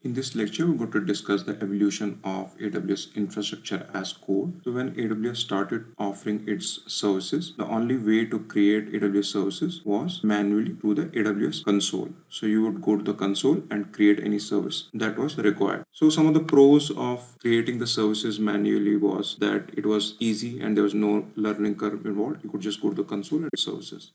In this lecture, we're going to discuss the evolution of AWS infrastructure as code. So when AWS started offering its services, the only way to create AWS services was manually through the AWS console. So you would go to the console and create any service that was required. So some of the pros of creating the services manually was that it was easy and there was no learning curve involved. You could just go to the console and services.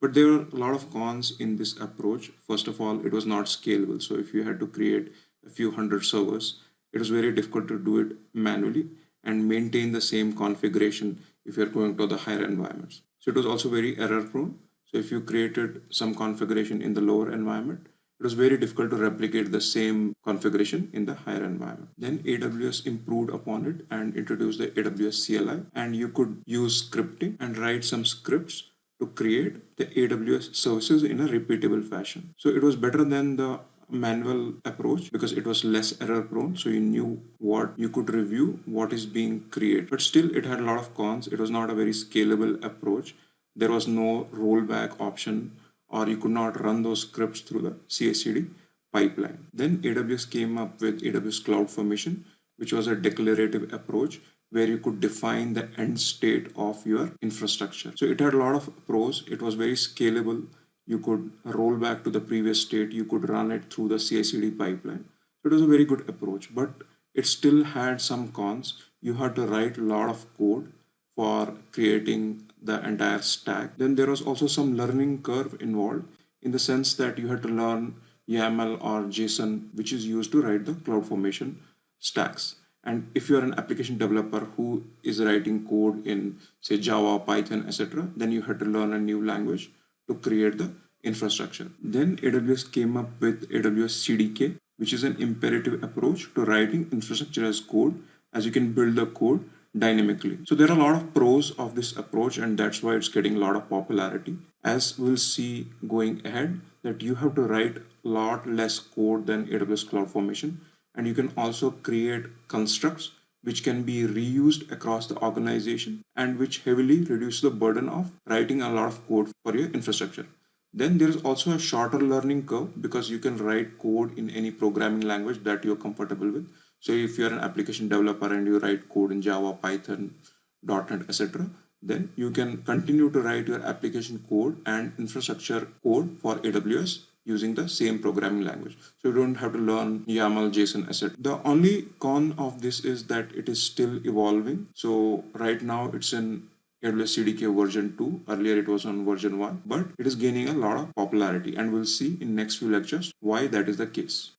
But there are a lot of cons in this approach. First of all, it was not scalable. So if you had to create a few hundred servers, it was very difficult to do it manually and maintain the same configuration if you're going to the higher environments. So it was also very error prone. So if you created some configuration in the lower environment, it was very difficult to replicate the same configuration in the higher environment. Then AWS improved upon it and introduced the AWS CLI, and you could use scripting and write some scripts to create the AWS services in a repeatable fashion. So it was better than the manual approach because it was less error prone. So you knew what you could review, what is being created. But still, it had a lot of cons. It was not a very scalable approach. There was no rollback option, or you could not run those scripts through the CI/CD pipeline. Then AWS came up with AWS CloudFormation, which was a declarative approach where you could define the end state of your infrastructure. So it had a lot of pros. It was very scalable. You could roll back to the previous state. You could run it through the CI/CD pipeline. So it was a very good approach, but it still had some cons. You had to write a lot of code for creating the entire stack. Then there was also some learning curve involved in the sense that you had to learn YAML or JSON, which is used to write the CloudFormation stacks. And if you're an application developer who is writing code in, say, Java, Python, etc., then you had to learn a new language to create the infrastructure. Then AWS came up with AWS CDK, which is an imperative approach to writing infrastructure as code, as you can build the code dynamically. So there are a lot of pros of this approach, and that's why it's getting a lot of popularity. As we'll see going ahead, that you have to write a lot less code than AWS CloudFormation, and you can also create constructs which can be reused across the organization and which heavily reduce the burden of writing a lot of code for your infrastructure. Then there is also a shorter learning curve because you can write code in any programming language that you're comfortable with. So if you're an application developer and you write code in Java, Python, .NET, etc., then you can continue to write your application code and infrastructure code for AWS using the same programming language. So you don't have to learn YAML, JSON, etc. The only con of this is that it is still evolving. So right now it's in AWS CDK version 2. Earlier it was on version 1, but it is gaining a lot of popularity, and we'll see in next few lectures why that is the case.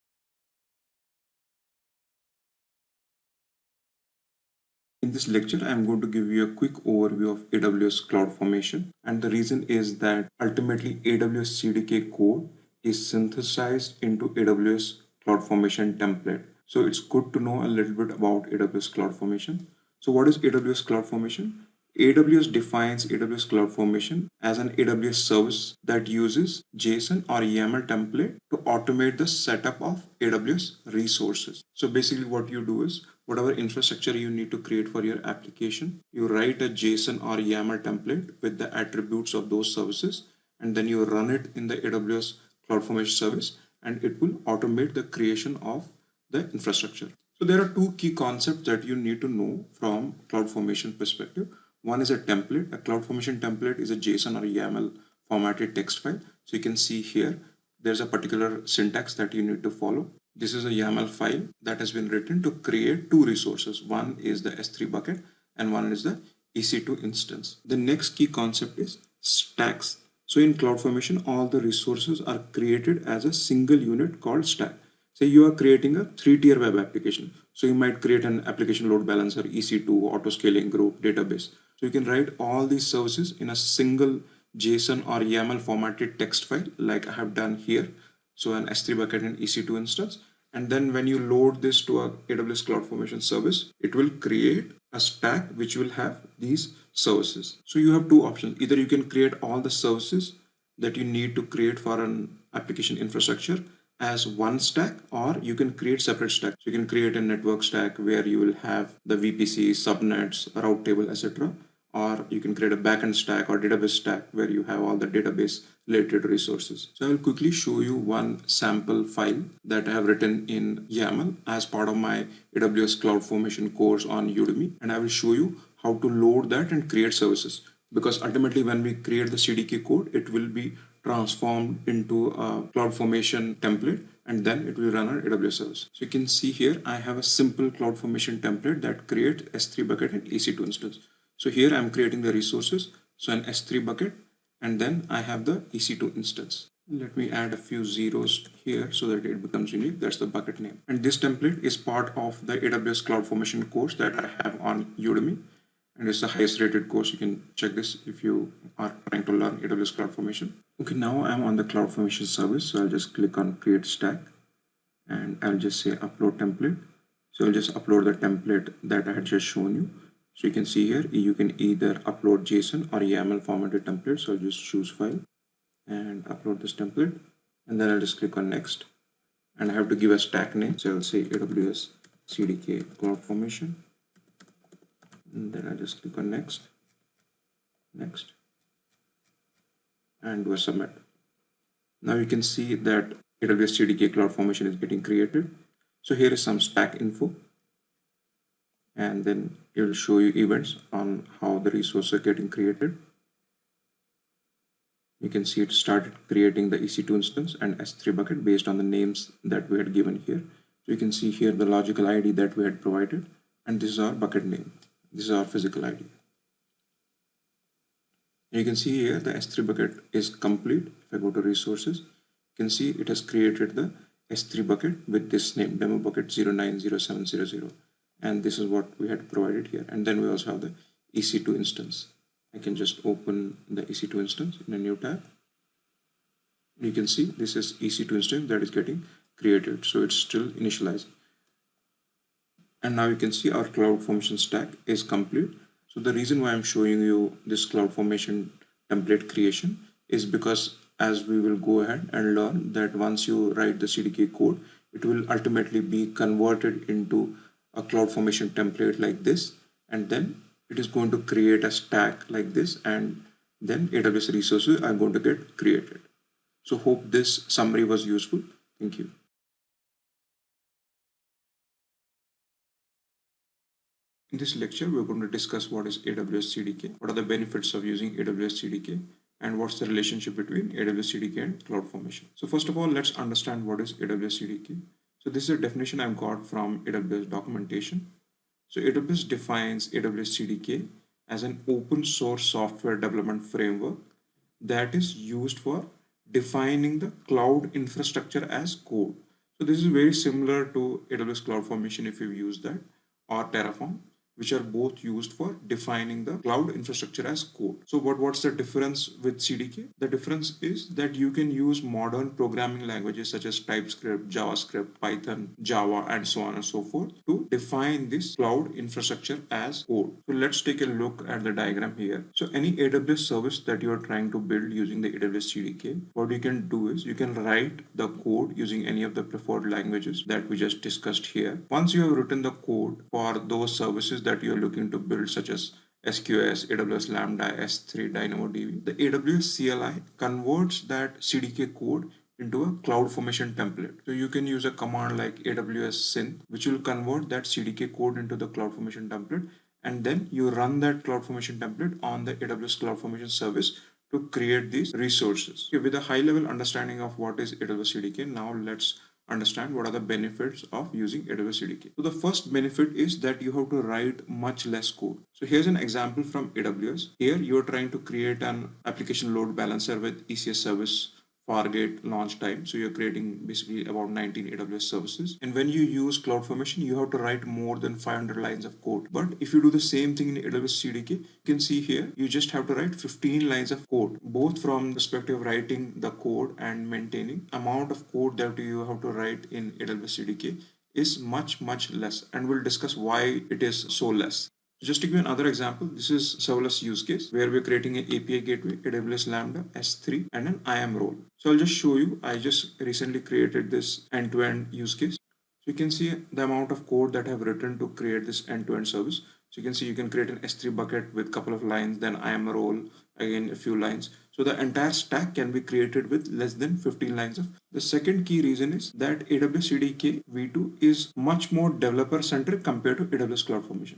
In this lecture, I am going to give you a quick overview of AWS CloudFormation, and the reason is that ultimately AWS CDK code is synthesized into AWS CloudFormation template. So it's good to know a little bit about AWS CloudFormation. So what is AWS CloudFormation? AWS defines AWS CloudFormation as an AWS service that uses JSON or YAML template to automate the setup of AWS resources. So basically what you do is whatever infrastructure you need to create for your application, you write a JSON or YAML template with the attributes of those services, and then you run it in the AWS CloudFormation service, and it will automate the creation of the infrastructure. So there are two key concepts that you need to know from CloudFormation perspective. One is a template. A CloudFormation template is a JSON or YAML formatted text file. So you can see here, there's a particular syntax that you need to follow. This is a YAML file that has been written to create two resources. One is the S3 bucket and one is the EC2 instance. The next key concept is stacks. So in CloudFormation, all the resources are created as a single unit called stack. Say you are creating a 3-tier web application. So you might create an application load balancer, EC2, auto-scaling group, database. So you can write all these services in a single JSON or YAML formatted text file like I have done here. So an S3 bucket and EC2 instance. And then when you load this to a AWS CloudFormation service, it will create a stack which will have these services. So you have two options. Either you can create all the services that you need to create for an application infrastructure as one stack, or you can create separate stacks. So you can create a network stack where you will have the VPC, subnets, route table, etc. or you can create a backend stack or database stack where you have all the database related resources. So I will quickly show you one sample file that I have written in YAML as part of my AWS CloudFormation course on Udemy, and I will show you how to load that and create services, because ultimately when we create the CDK code, it will be transformed into a CloudFormation template, and then it will run on AWS service. So you can see here I have a simple CloudFormation template that creates S3 bucket and EC2 instance. So here I'm creating the resources, so an S3 bucket, and then I have the EC2 instance. Let me add a few zeros here so that it becomes unique. That's the bucket name. And this template is part of the AWS CloudFormation course that I have on Udemy. And it's the highest rated course. You can check this if you are trying to learn AWS CloudFormation. Okay, now I'm on the CloudFormation service. So I'll just click on create stack and I'll just say upload template. So I'll just upload the template that I had just shown you. So you can see here, you can either upload JSON or YAML formatted template. So I'll just choose file and upload this template. And then I'll just click on next. And I have to give a stack name. So I'll say AWS CDK CloudFormation. And then I'll just click on next, and do a submit. Now you can see that AWS CDK CloudFormation is getting created. So here is some stack info, and then it will show you events on how the resources are getting created. You can see it started creating the EC2 instance and S3 bucket based on the names that we had given here. So you can see here the logical ID that we had provided, and this is our bucket name. This is our physical ID. You can see here the S3 bucket is complete. If I go to resources, you can see it has created the S3 bucket with this name, demo bucket 090700. And this is what we had provided here. And then we also have the EC2 instance. I can just open the EC2 instance in a new tab. You can see this is EC2 instance that is getting created. So it's still initializing. And now you can see our CloudFormation stack is complete. So the reason why I'm showing you this CloudFormation template creation is because as we will go ahead and learn that once you write the CDK code, it will ultimately be converted into a CloudFormation template like this. And then it is going to create a stack like this, and then AWS resources are going to get created. So hope this summary was useful. Thank you. In this lecture, we're going to discuss what is AWS CDK, what are the benefits of using AWS CDK, and what's the relationship between AWS CDK and CloudFormation. So first of all, let's understand what is AWS CDK. So this is a definition I've got from AWS documentation. So AWS defines AWS CDK as an open source software development framework that is used for defining the cloud infrastructure as code. So this is very similar to AWS CloudFormation if you use that, or Terraform, which are both used for defining the cloud infrastructure as code. So what's the difference with CDK? The difference is that you can use modern programming languages such as TypeScript, JavaScript, Python, Java, and so on and so forth to define this cloud infrastructure as code. So let's take a look at the diagram here. So any AWS service that you are trying to build using the AWS CDK, what you can do is you can write the code using any of the preferred languages that we just discussed here. Once you have written the code for those services that you're looking to build, such as SQS, AWS Lambda, S3, DynamoDB, the AWS CLI converts that CDK code into a CloudFormation template. So you can use a command like AWS synth, which will convert that CDK code into the CloudFormation template. And then you run that CloudFormation template on the AWS CloudFormation service to create these resources. Okay, with a high level understanding of what is AWS CDK, now let's understand what are the benefits of using AWS CDK. So the first benefit is that you have to write much less code. So here's an example from AWS. Here you're trying to create an application load balancer with ECS service Fargate launch time. So you're creating basically about 19 AWS services. And when you use CloudFormation, you have to write more than 500 lines of code. But if you do the same thing in AWS CDK, you can see here, you just have to write 15 lines of code, both from the perspective of writing the code and maintaining. Amount of code that you have to write in AWS CDK is much less, and we'll discuss why it is so less. Just to give you another example, this is serverless use case where we're creating an API gateway, AWS Lambda, S3, and an IAM role. So I'll just show you, I just recently created this end-to-end use case. So you can see the amount of code that I've written to create this end-to-end service. So you can see you can create an S3 bucket with couple of lines, then IAM role, again a few lines. So the entire stack can be created with less than 15 lines of. The second key reason is that AWS CDK v2 is much more developer centric compared to AWS CloudFormation.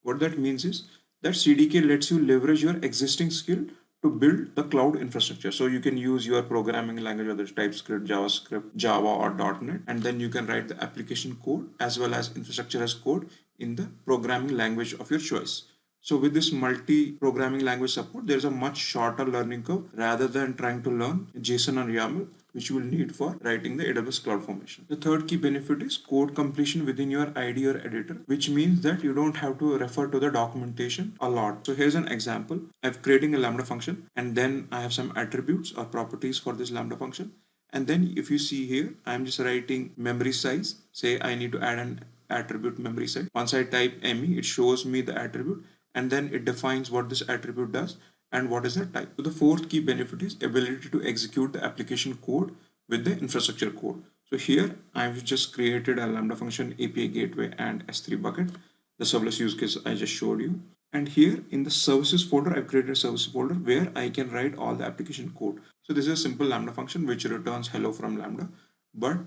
What that means is that CDK lets you leverage your existing skill to build the cloud infrastructure. So you can use your programming language, whether it's TypeScript, JavaScript, Java, or .NET, and then you can write the application code as well as infrastructure as code in the programming language of your choice. So with this multi-programming language support, there's a much shorter learning curve rather than trying to learn JSON or YAML, which you will need for writing the AWS CloudFormation. The third key benefit is code completion within your IDE or editor, which means that you don't have to refer to the documentation a lot. So here's an example. I'm creating a Lambda function, and then I have some attributes or properties for this Lambda function. And then if you see here, I'm just writing memory size. Say I need to add an attribute memory size. Once I type ME, it shows me the attribute, and then it defines what this attribute does and what is the type. So the fourth key benefit is ability to execute the application code with the infrastructure code. So here I've just created a Lambda function, API gateway, and S3 bucket, the serverless use case I just showed you. And here in the services folder, I've created a services folder where I can write all the application code. So this is a simple Lambda function which returns hello from Lambda, but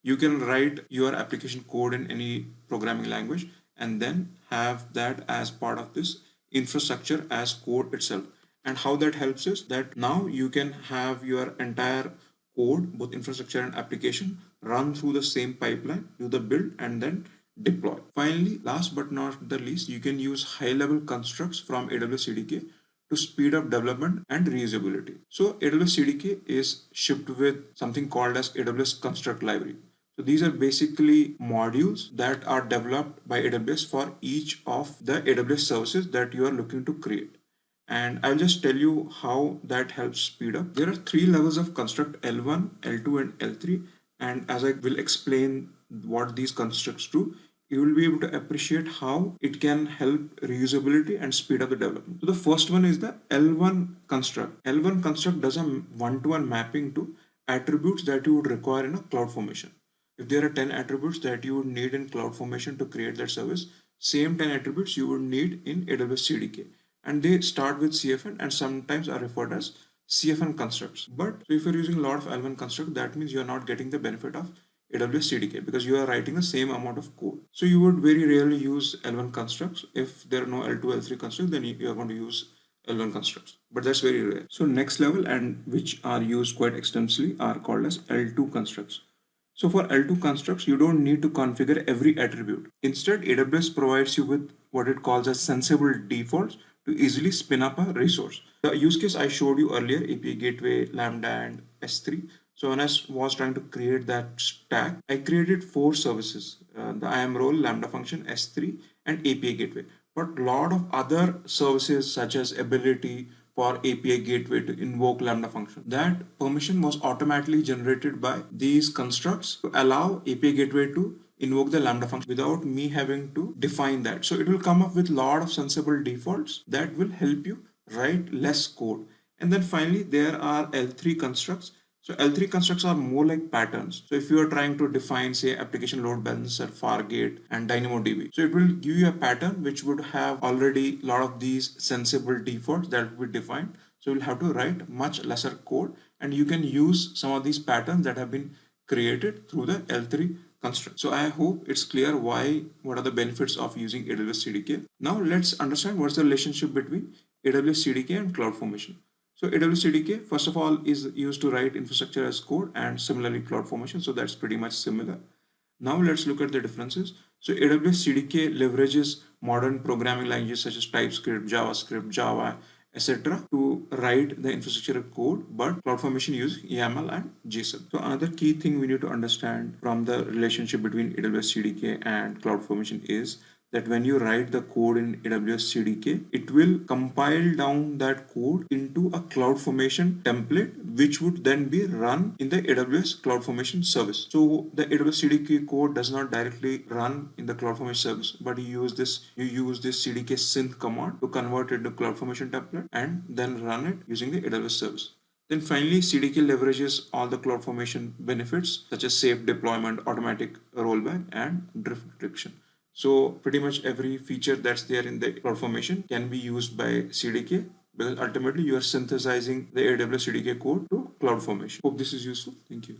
you can write your application code in any programming language and then have that as part of this infrastructure as code itself. And how that helps is that now you can have your entire code, both infrastructure and application, run through the same pipeline, do the build, and then deploy. Finally, last but not the least, you can use high-level constructs from AWS CDK to speed up development and reusability. So AWS CDK is shipped with something called as AWS Construct Library. So these are basically modules that are developed by AWS for each of the AWS services that you are looking to create. And I'll just tell you how that helps speed up. There are three levels of construct: L1, L2, and L3. And as I will explain what these constructs do, you will be able to appreciate how it can help reusability and speed up the development. So the first one is the L1 construct. L1 construct does a one-to-one mapping to attributes that you would require in a CloudFormation. If there are 10 attributes that you would need in CloudFormation to create that service, same 10 attributes you would need in AWS CDK. And they start with CFN and sometimes are referred as CFN constructs. But if you're using a lot of L1 construct, that means you're not getting the benefit of AWS CDK because you are writing the same amount of code. So you would very rarely use L1 constructs. If there are no L2, L3 constructs, then you are going to use L1 constructs, but that's very rare. So next level, and which are used quite extensively, are called as L2 constructs. So for L2 constructs, you don't need to configure every attribute. Instead, AWS provides you with what it calls as sensible defaults to easily spin up a resource. The use case I showed you earlier, API Gateway, Lambda, and S3. So when I was trying to create that stack, I created 4 services, the IAM role, Lambda function, S3, and API Gateway. But a lot of other services such as ability, for API gateway to invoke Lambda function. That permission was automatically generated by these constructs to allow API gateway to invoke the Lambda function without me having to define that. So it will come up with a lot of sensible defaults that will help you write less code. And then finally, there are L3 constructs. So L3 constructs are more like patterns. So if you are trying to define, say, application load balancer, Fargate, and DynamoDB, so it will give you a pattern which would have already a lot of these sensible defaults that will be defined. So you'll have to write much lesser code, and you can use some of these patterns that have been created through the L3 construct. So I hope it's clear what are the benefits of using AWS CDK. Now let's understand what's the relationship between AWS CDK and CloudFormation. So AWS CDK, first of all, is used to write infrastructure as code, and similarly CloudFormation. So that's pretty much similar. Now let's look at the differences. So AWS CDK leverages modern programming languages such as TypeScript, JavaScript, Java, etc. to write the infrastructure code, but CloudFormation uses YAML and JSON. So another key thing we need to understand from the relationship between AWS CDK and CloudFormation is that when you write the code in AWS CDK, it will compile down that code into a CloudFormation template, which would then be run in the AWS CloudFormation service. So the AWS CDK code does not directly run in the CloudFormation service, but you use this CDK synth command to convert it to CloudFormation template and then run it using the AWS service. Then finally, CDK leverages all the CloudFormation benefits such as safe deployment, automatic rollback, and drift detection. So pretty much every feature that's there in the CloudFormation can be used by CDK, because ultimately you are synthesizing the AWS CDK code to CloudFormation. Hope this is useful. Thank you.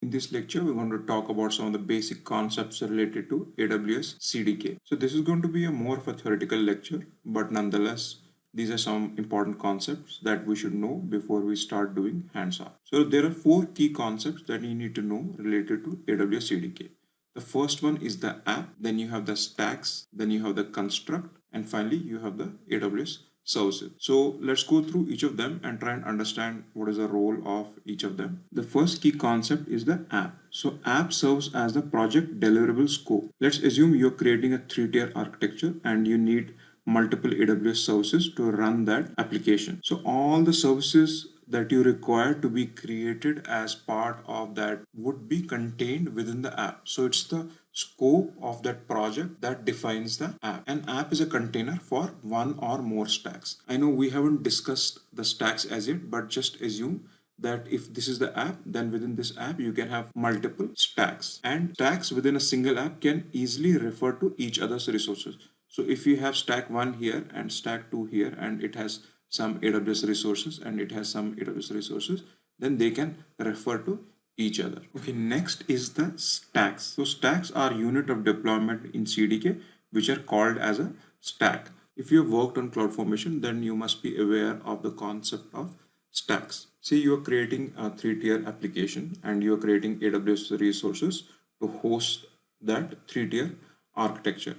In this lecture, we're going to talk about some of the basic concepts related to AWS CDK. So this is going to be a more of a theoretical lecture, but nonetheless, these are some important concepts that we should know before we start doing hands-on. So there are four key concepts that you need to know related to AWS CDK. The first one is the app, then you have the stacks, then you have the construct, and finally you have the AWS services. So let's go through each of them and try and understand what is the role of each of them. The first key concept is the app. So app serves as the project deliverable scope. Let's assume you're creating a three-tier architecture and you need multiple AWS services to run that application. So all the services that you require to be created as part of that would be contained within the app. So it's the scope of that project that defines the app. An app is a container for one or more stacks. I know we haven't discussed the stacks as yet, but just assume that if this is the app, then within this app you can have multiple stacks, and stacks within a single app can easily refer to each other's resources. So if you have stack 1 here and stack 2 here, and it has some AWS resources and it has some AWS resources, then they can refer to each other. Okay, next is the stacks. So stacks are unit of deployment in CDK, which are called as a stack. If you have worked on CloudFormation, then you must be aware of the concept of stacks. Say you are creating a three-tier application and you are creating AWS resources to host that three-tier architecture.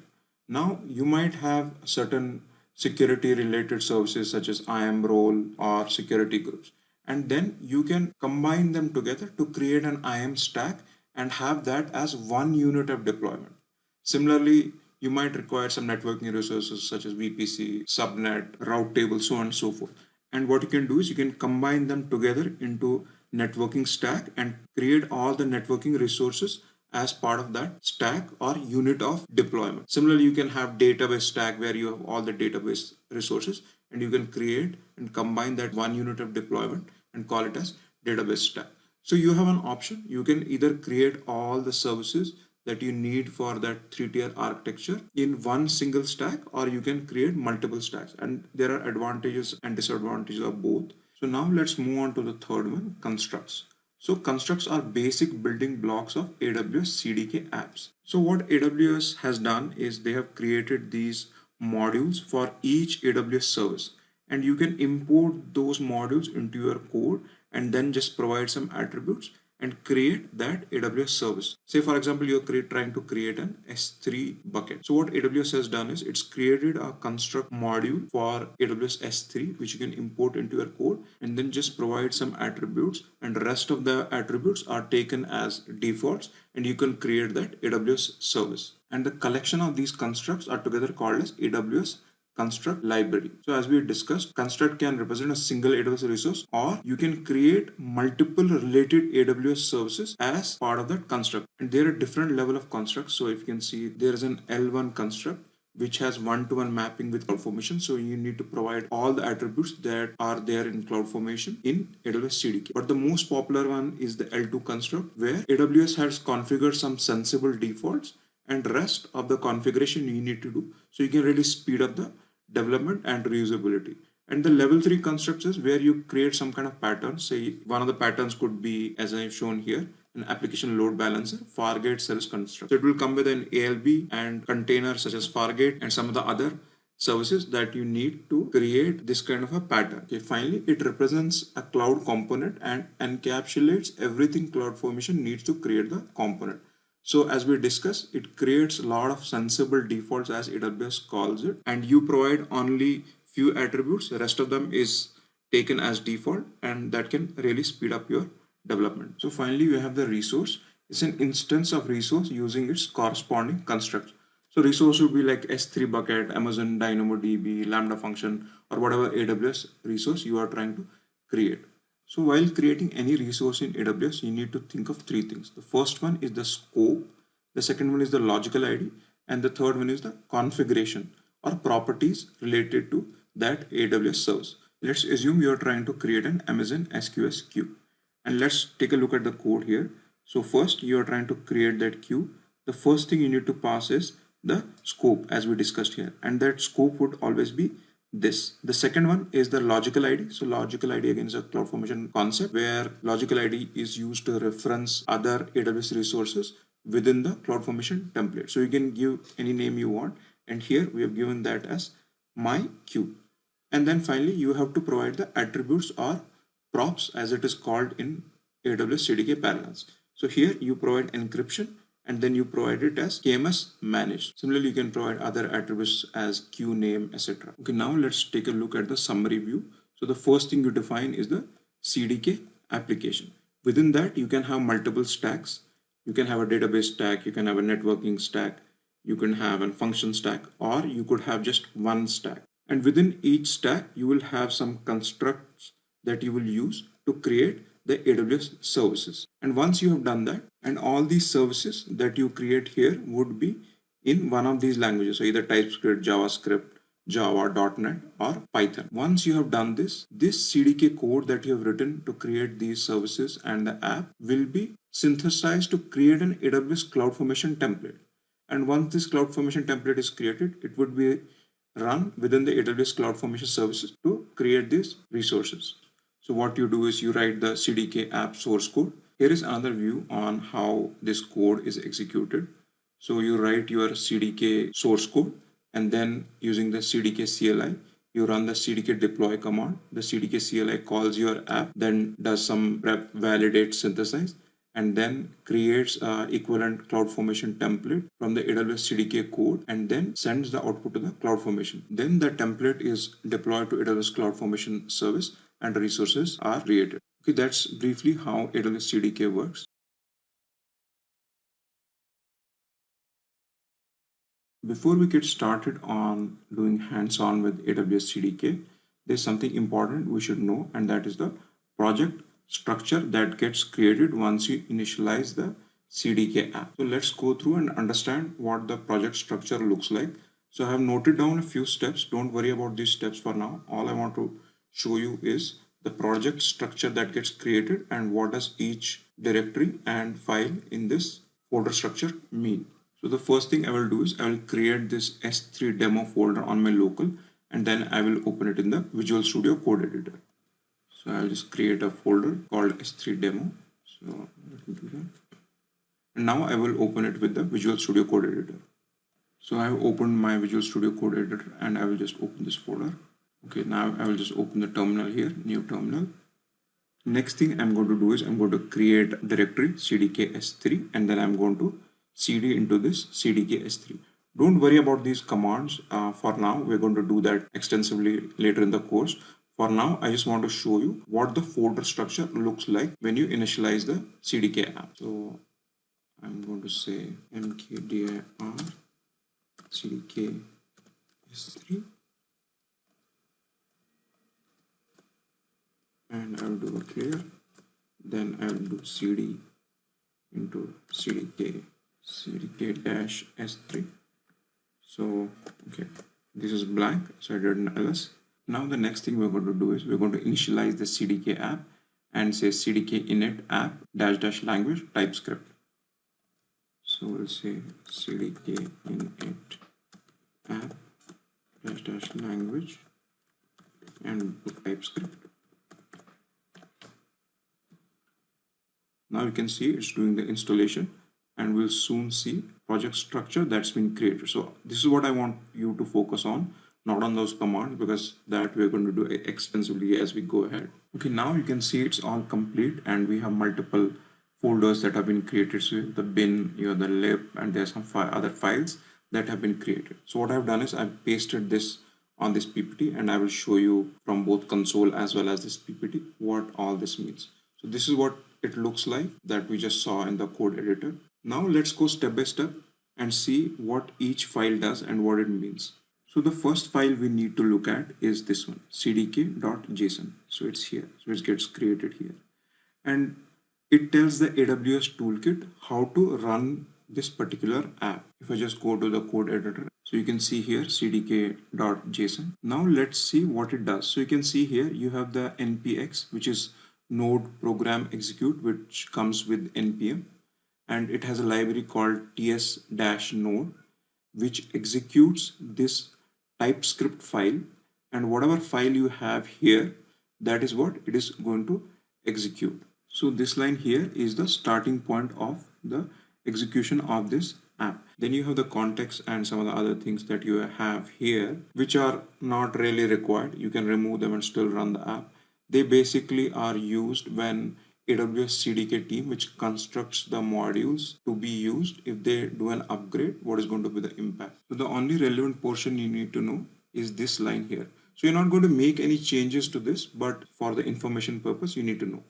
Now you might have certain security related services such as IAM role or security groups, and then you can combine them together to create an IAM stack and have that as one unit of deployment. Similarly, you might require some networking resources such as VPC, subnet, route table, so on and so forth. And what you can do is you can combine them together into networking stack and create all the networking resources as part of that stack or unit of deployment. Similarly, you can have database stack where you have all the database resources, and you can create and combine that one unit of deployment and call it as database stack. So you have an option. You can either create all the services that you need for that three-tier architecture in one single stack, or you can create multiple stacks, and there are advantages and disadvantages of both. So now let's move on to the third one, constructs. So constructs are basic building blocks of AWS CDK apps. So what AWS has done is they have created these modules for each AWS service, and you can import those modules into your code and then just provide some attributes and create that AWS service. Say for example, you're trying to create an S3 bucket. So what AWS has done is it's created a construct module for AWS S3, which you can import into your code and then just provide some attributes, and the rest of the attributes are taken as defaults, and you can create that AWS service. And the collection of these constructs are together called as AWS construct library. So as we discussed, construct can represent a single AWS resource, or you can create multiple related AWS services as part of that construct. And there are different level of constructs. So if you can see, there is an L1 construct which has one-to-one mapping with CloudFormation. So you need to provide all the attributes that are there in CloudFormation in AWS CDK. But the most popular one is the L2 construct, where AWS has configured some sensible defaults and rest of the configuration you need to do. So you can really speed up the development and reusability. And the level 3 constructs is where you create some kind of pattern. Say one of the patterns could be, as I've shown here, an application load balancer, Fargate service construct. So it will come with an ALB and container such as Fargate and some of the other services that you need to create this kind of a pattern. Okay, finally, it represents a cloud component and encapsulates everything CloudFormation needs to create the component. So as we discussed, it creates a lot of sensible defaults as AWS calls it, and you provide only few attributes. The rest of them is taken as default, and that can really speed up your development. So finally, we have the resource. It's an instance of resource using its corresponding construct. So resource would be like S3 bucket, Amazon DynamoDB, Lambda function, or whatever AWS resource you are trying to create. So while creating any resource in AWS, you need to think of three things. The first one is the scope, the second one is the logical ID, and the third one is the configuration or properties related to that AWS service. Let's assume you're trying to create an Amazon SQS queue. And let's take a look at the code here. So first you are trying to create that queue. The first thing you need to pass is the scope as we discussed here, and that scope would always be this. The second one is the logical ID. So logical ID again is a CloudFormation concept where logical ID is used to reference other AWS resources within the CloudFormation template. So you can give any name you want, and here we have given that as my queue. And then finally you have to provide the attributes or props as it is called in AWS CDK parallels. So here you provide encryption and then you provide it as KMS managed. Similarly, you can provide other attributes as queue name, etc. Okay, now let's take a look at the summary view. So the first thing you define is the CDK application. Within that, you can have multiple stacks. You can have a database stack, you can have a networking stack, you can have a function stack, or you could have just one stack. And within each stack, you will have some constructs that you will use to create the AWS services. And once you have done that, and all these services that you create here would be in one of these languages, so either TypeScript, JavaScript, Java, .NET, or Python. Once you have done this, this CDK code that you have written to create these services and the app will be synthesized to create an AWS CloudFormation template. And once this CloudFormation template is created, it would be run within the AWS CloudFormation services to create these resources. So what you do is you write the CDK app source code. Here is another view on how this code is executed. So you write your CDK source code, and then using the CDK CLI, you run the CDK deploy command. The CDK CLI calls your app, then does some prep, validate, synthesize, and then creates an equivalent CloudFormation template from the AWS CDK code and then sends the output to the CloudFormation. Then the template is deployed to AWS CloudFormation service and resources are created. Okay, that's briefly how AWS CDK works. Before we get started on doing hands-on with AWS CDK, there's something important we should know, and that is the project structure that gets created once you initialize the CDK app. So let's go through and understand what the project structure looks like. So I have noted down a few steps. Don't worry about these steps for now. All I want to show you is the project structure that gets created and what does each directory and file in this folder structure mean. So the first thing I will do is I will create this S3 demo folder on my local, and then I will open it in the Visual Studio Code Editor. So I'll just create a folder called S3 demo. So let me do that. And now I will open it with the Visual Studio Code Editor. So I have opened my Visual Studio Code Editor and I will just open this folder. Okay, now I will just open the terminal here, new terminal. Next thing I'm going to do is I'm going to create a directory CDK S3, and then I'm going to cd into this CDK S3. Don't worry about these commands for now. We're going to do that extensively later in the course. For now, I just want to show you what the folder structure looks like when you initialize the CDK app. So I'm going to say mkdir CDK S3, and I will do a clear. Then I will do cd into CDK-S3. So okay, this is blank, so I did an ls. Now the next thing we're going to do is we're going to initialize the CDK app and say CDK init app -- language TypeScript. So we'll say CDK init app -- language and TypeScript. Now you can see it's doing the installation, and we'll soon see project structure that's been created. So this is what I want you to focus on, not on those commands, because that we're going to do extensively as we go ahead. Okay, now you can see it's all complete and we have multiple folders that have been created. So you have the bin, you have the lib, and there's some other files that have been created. So what I've done is I've pasted this on this PPT, and I will show you from both console as well as this PPT what all this means. So this is what it looks like that we just saw in the code editor. Now let's go step by step and see what each file does and what it means. So the first file we need to look at is this one, cdk.json. So it's here, so it gets created here. And it tells the AWS toolkit how to run this particular app. If I just go to the code editor, so you can see here cdk.json. Now let's see what it does. So you can see here you have the npx, which is node program execute, which comes with npm. and it has a library called ts-node which executes this TypeScript file, and whatever file you have here, that is what it is going to execute. So this line here is the starting point of the execution of this app. Then you have the context and some of the other things that you have here which are not really required. You can remove them and still run the app. They basically are used when AWS CDK team, which constructs the modules to be used if they do an upgrade, what is going to be the impact. So the only relevant portion you need to know is this line here. So you're not going to make any changes to this, but for the information purpose, you need to know.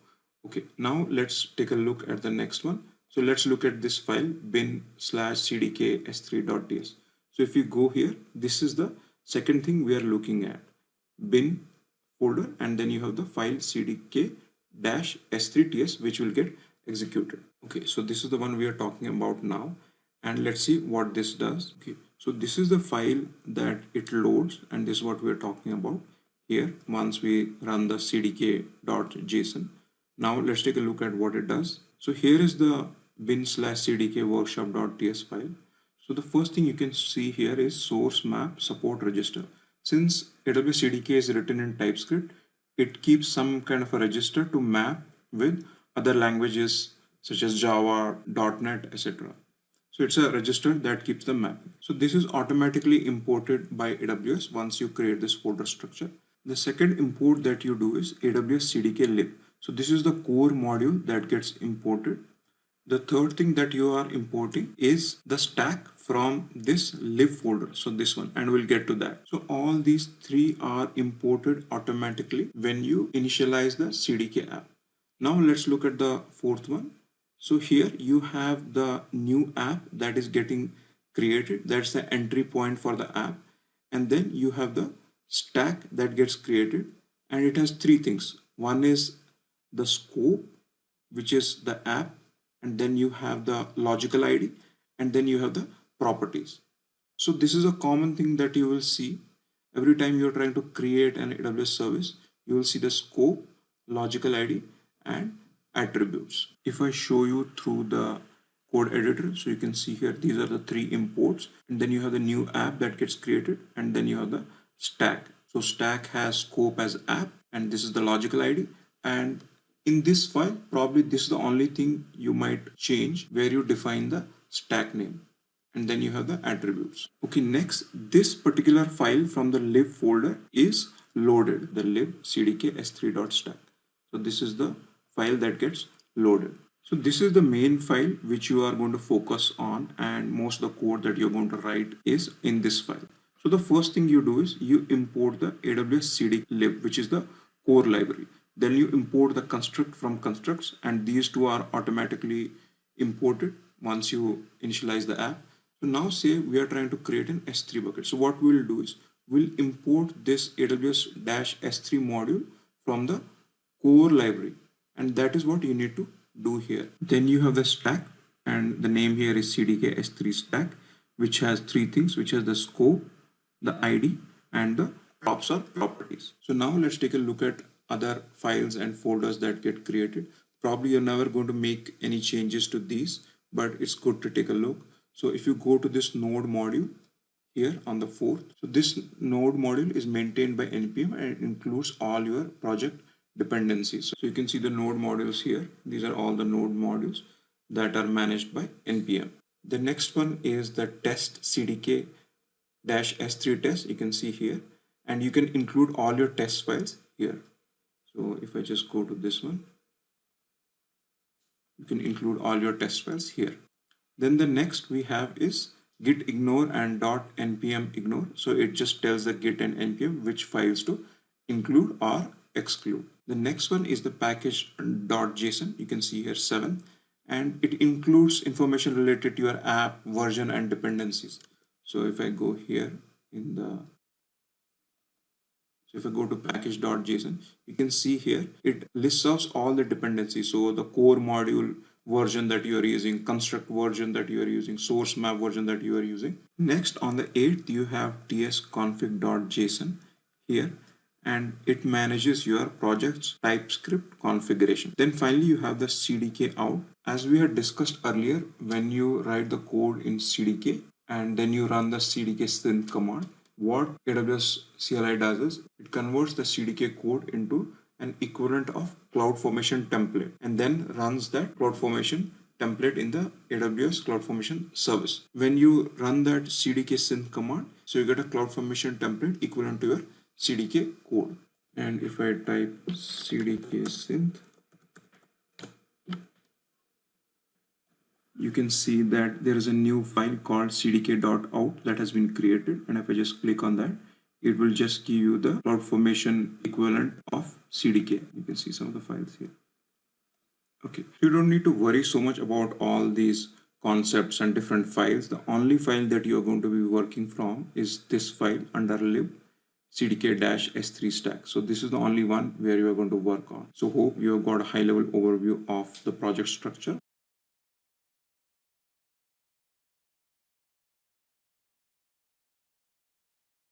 Okay, now let's take a look at the next one. So let's look at this file bin/cdk s3.ts. So if you go here, this is the second thing we are looking at, bin folder, and then you have the file cdk-s3ts which will get executed. Okay, so this is the one we are talking about now, and let's see what this does. Okay, so this is the file that it loads, and this is what we are talking about here once we run the cdk.json. Now let's take a look at what it does. So here is the bin/cdk workshop.ts file. So the first thing you can see here is source map support register. Since AWS CDK is written in TypeScript, it keeps some kind of a register to map with other languages such as Java, .NET, etc. So it's a register that keeps the mapping. So this is automatically imported by AWS once you create this folder structure. The second import that you do is AWS CDK lib. So this is the core module that gets imported. The third thing that you are importing is the stack from this lib folder. So this one, and we'll get to that. So all these three are imported automatically when you initialize the CDK app. Now let's look at the fourth one. So here you have the new app that is getting created. That's the entry point for the app. And then you have the stack that gets created, and it has three things. One is the scope, which is the app, and then you have the logical ID, and then you have the properties. So this is a common thing that you will see every time you're trying to create an AWS service. You will see the scope, logical ID, and attributes. If I show you through the code editor, so you can see here these are the three imports, and then you have the new app that gets created, and then you have the stack. So stack has scope as app, and this is the logical ID, and in this file, probably this is the only thing you might change, where you define the stack name, and then you have the attributes. Okay, next, this particular file from the lib folder is loaded, the lib cdk s3.stack. So this is the file that gets loaded. So this is the main file which you are going to focus on, and most of the code that you're going to write is in this file. So the first thing you do is you import the AWS CDK lib, which is the core library. Then you import the construct from constructs, and these two are automatically imported once you initialize the app. So now say we are trying to create an S3 bucket. So what we'll do is we'll import this AWS-S3 module from the core library, and that is what you need to do here. Then you have the stack, and the name here is CDK S3 stack, which has three things, which has the scope, the ID, and the props or properties. So now let's take a look at other files and folders that get created. Probably you're never going to make any changes to these, but it's good to take a look. So if you go to this node module here on the fourth, so this node module is maintained by NPM and it includes all your project dependencies. So you can see the node modules here. These are all the node modules that are managed by NPM. The next one is the test CDK -S3 test. You can see here, and you can include all your test files here. So if I just go to this one, you can include all your test files here. Then the next we have is git ignore and .npm ignore. So it just tells the git and npm which files to include or exclude. The next one is the package.json. You can see here 7, and it includes information related to your app, version, and dependencies. So if I go here in the if I go to package.json, you can see here it lists out all the dependencies. So the core module version that you are using, construct version that you are using, source map version that you are using. Next, on the 8th, you have tsconfig.json here, and it manages your project's TypeScript configuration. Then finally, you have the CDK out. As we had discussed earlier, when you write the code in CDK and then you run the CDK synth command, what AWS CLI does is it converts the CDK code into an equivalent of CloudFormation template and then runs that CloudFormation template in the AWS CloudFormation service. When you run that CDK synth command, so you get a CloudFormation template equivalent to your CDK code. And if I type CDK synth, you can see that there is a new file called cdk.out that has been created, and if I just click on that, it will just give you the CloudFormation equivalent of CDK. You can see some of the files here. Okay, you don't need to worry so much about all these concepts and different files. The only file that you're going to be working from is this file under lib cdk-s3 stack. So this is the only one where you are going to work on. So hope you have got a high level overview of the project structure.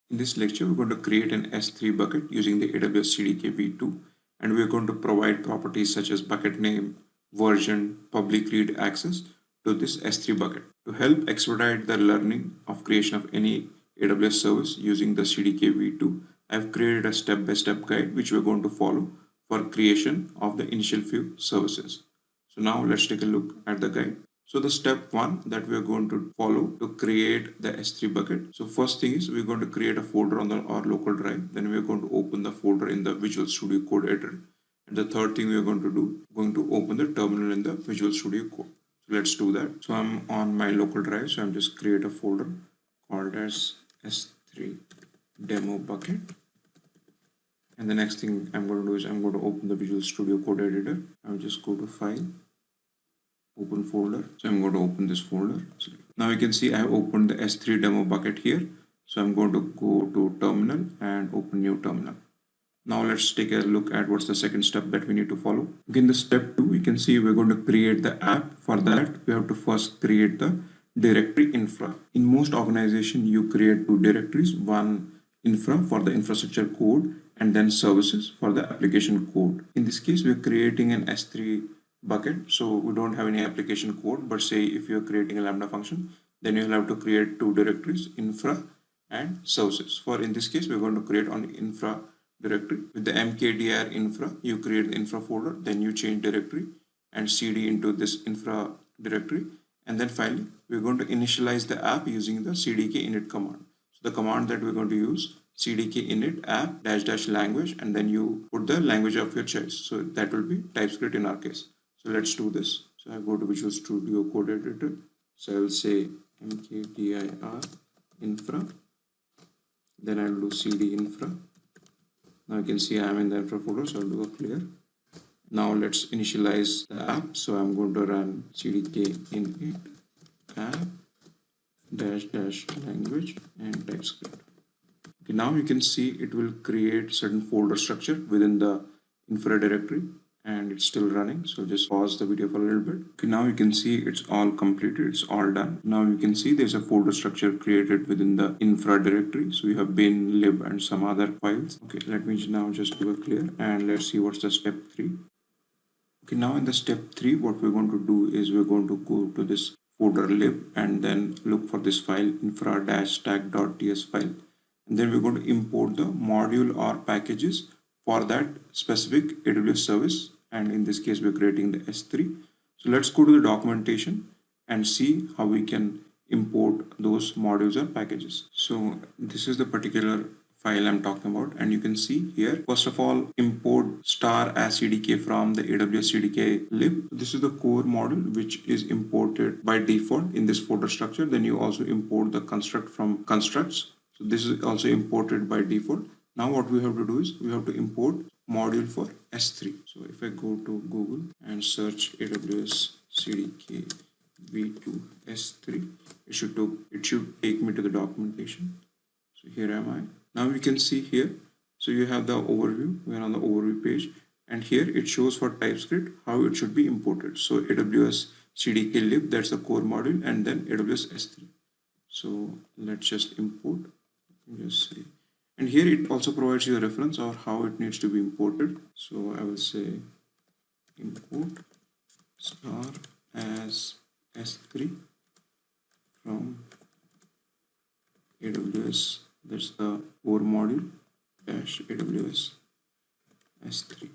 In this lecture, we're going to create an S3 bucket using the AWS CDK v2, and we're going to provide properties such as bucket name, version, public read access to this S3 bucket. To help expedite the learning of creation of any AWS service using the CDK v2, I've created a step-by-step guide which we're going to follow for creation of the initial few services. So now let's take a look at the guide. So the step one that we are going to follow to create the S3 bucket. So first thing is we're going to create a folder on our local drive. Then we're going to open the folder in the Visual Studio Code editor. And the third thing we're going to do, going to open the terminal in the Visual Studio Code. So let's do that. So I'm on my local drive. So I'm just create a folder called as S3 demo bucket. And the next thing I'm going to do is I'm going to open the Visual Studio Code editor. I'll just go to file, open folder. So I'm going to open this folder. So now you can see I have opened the S3 demo bucket here. So I'm going to go to terminal and open new terminal. Now let's take a look at what's the second step that we need to follow. In the step 2, we can see we're going to create the app. For that, we have to first create the directory infra. In most organizations, you create two directories, one infra for the infrastructure code and then services for the application code. In this case, we're creating an S3 bucket, so we don't have any application code, but say if you're creating a Lambda function, then you'll have to create two directories, infra and services. For in this case, we're going to create on infra directory. With the mkdir infra, you create the infra folder, then you change directory and cd into this infra directory. And then finally, we're going to initialize the app using the cdk init command. So the command that we're going to use, cdk init app -- language, and then you put the language of your choice. So that will be TypeScript in our case. So let's do this. So I go to Visual Studio Code editor. So I will say mkdir infra. Then I'll do cd infra. Now you can see I'm in the infra folder, so I'll do a clear. Now let's initialize the app. So I'm going to run cdk init app -- language and TypeScript. Okay, now you can see it will create certain folder structure within the infra directory, and it's still running. So just pause the video for a little bit. Okay, now you can see it's all completed, it's all done. Now you can see there's a folder structure created within the infra directory. So we have bin, lib, and some other files. Okay, let me now just do a clear and let's see what's the step 3. Okay, now in the step 3, what we're going to do is we're going to go to this folder lib and then look for this file infra-stack.ts file. And then we're going to import the module or packages for that specific AWS service. And in this case, we're creating the S3. So let's go to the documentation and see how we can import those modules or packages. So this is the particular file I'm talking about, and you can see here, first of all, import star as CDK from the AWS CDK lib. This is the core module which is imported by default in this folder structure. Then you also import the construct from constructs. So this is also imported by default. Now what we have to do is we have to import module for S3. So if I go to Google and search AWS CDK v2 S3, it should take me to the documentation. So here am I. Now you can see here, so you have the overview. We are on the overview page, and here it shows for TypeScript how it should be imported. So AWS CDK lib, that's the core module, and then AWS S3. So let's just import. Just say And here it also provides you a reference or how it needs to be imported. So I will say import star as S3 from AWS. That's the core module dash AWS S3.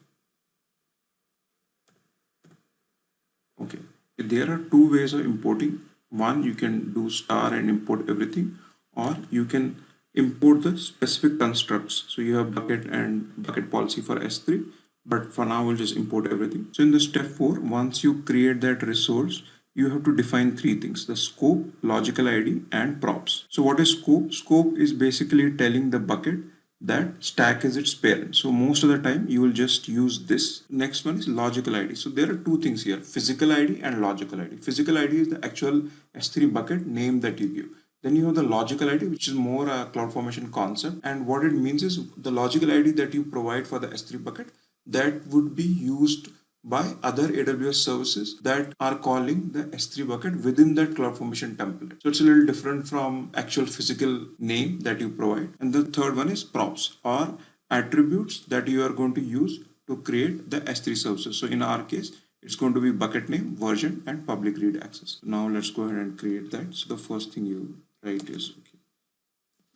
Okay, there are two ways of importing. One, you can do star and import everything, or you can import the specific constructs. So you have bucket and bucket policy for S3, but for now we'll just import everything. So in the step 4, once you create that resource, you have to define three things: the scope, logical ID, and props. So what is scope? Scope is basically telling the bucket that stack is its parent. So most of the time you will just use this. Next one is logical ID. So there are two things here: physical ID and logical ID. Physical ID is the actual S3 bucket name that you give. Then you have the logical ID, which is more a CloudFormation concept. And what it means is the logical ID that you provide for the S3 bucket that would be used by other AWS services that are calling the S3 bucket within that CloudFormation template. So it's a little different from actual physical name that you provide. And the third one is props or attributes that you are going to use to create the S3 services. So in our case, it's going to be bucket name, version, and public read access. Now let's go ahead and create that. So the first thing you write is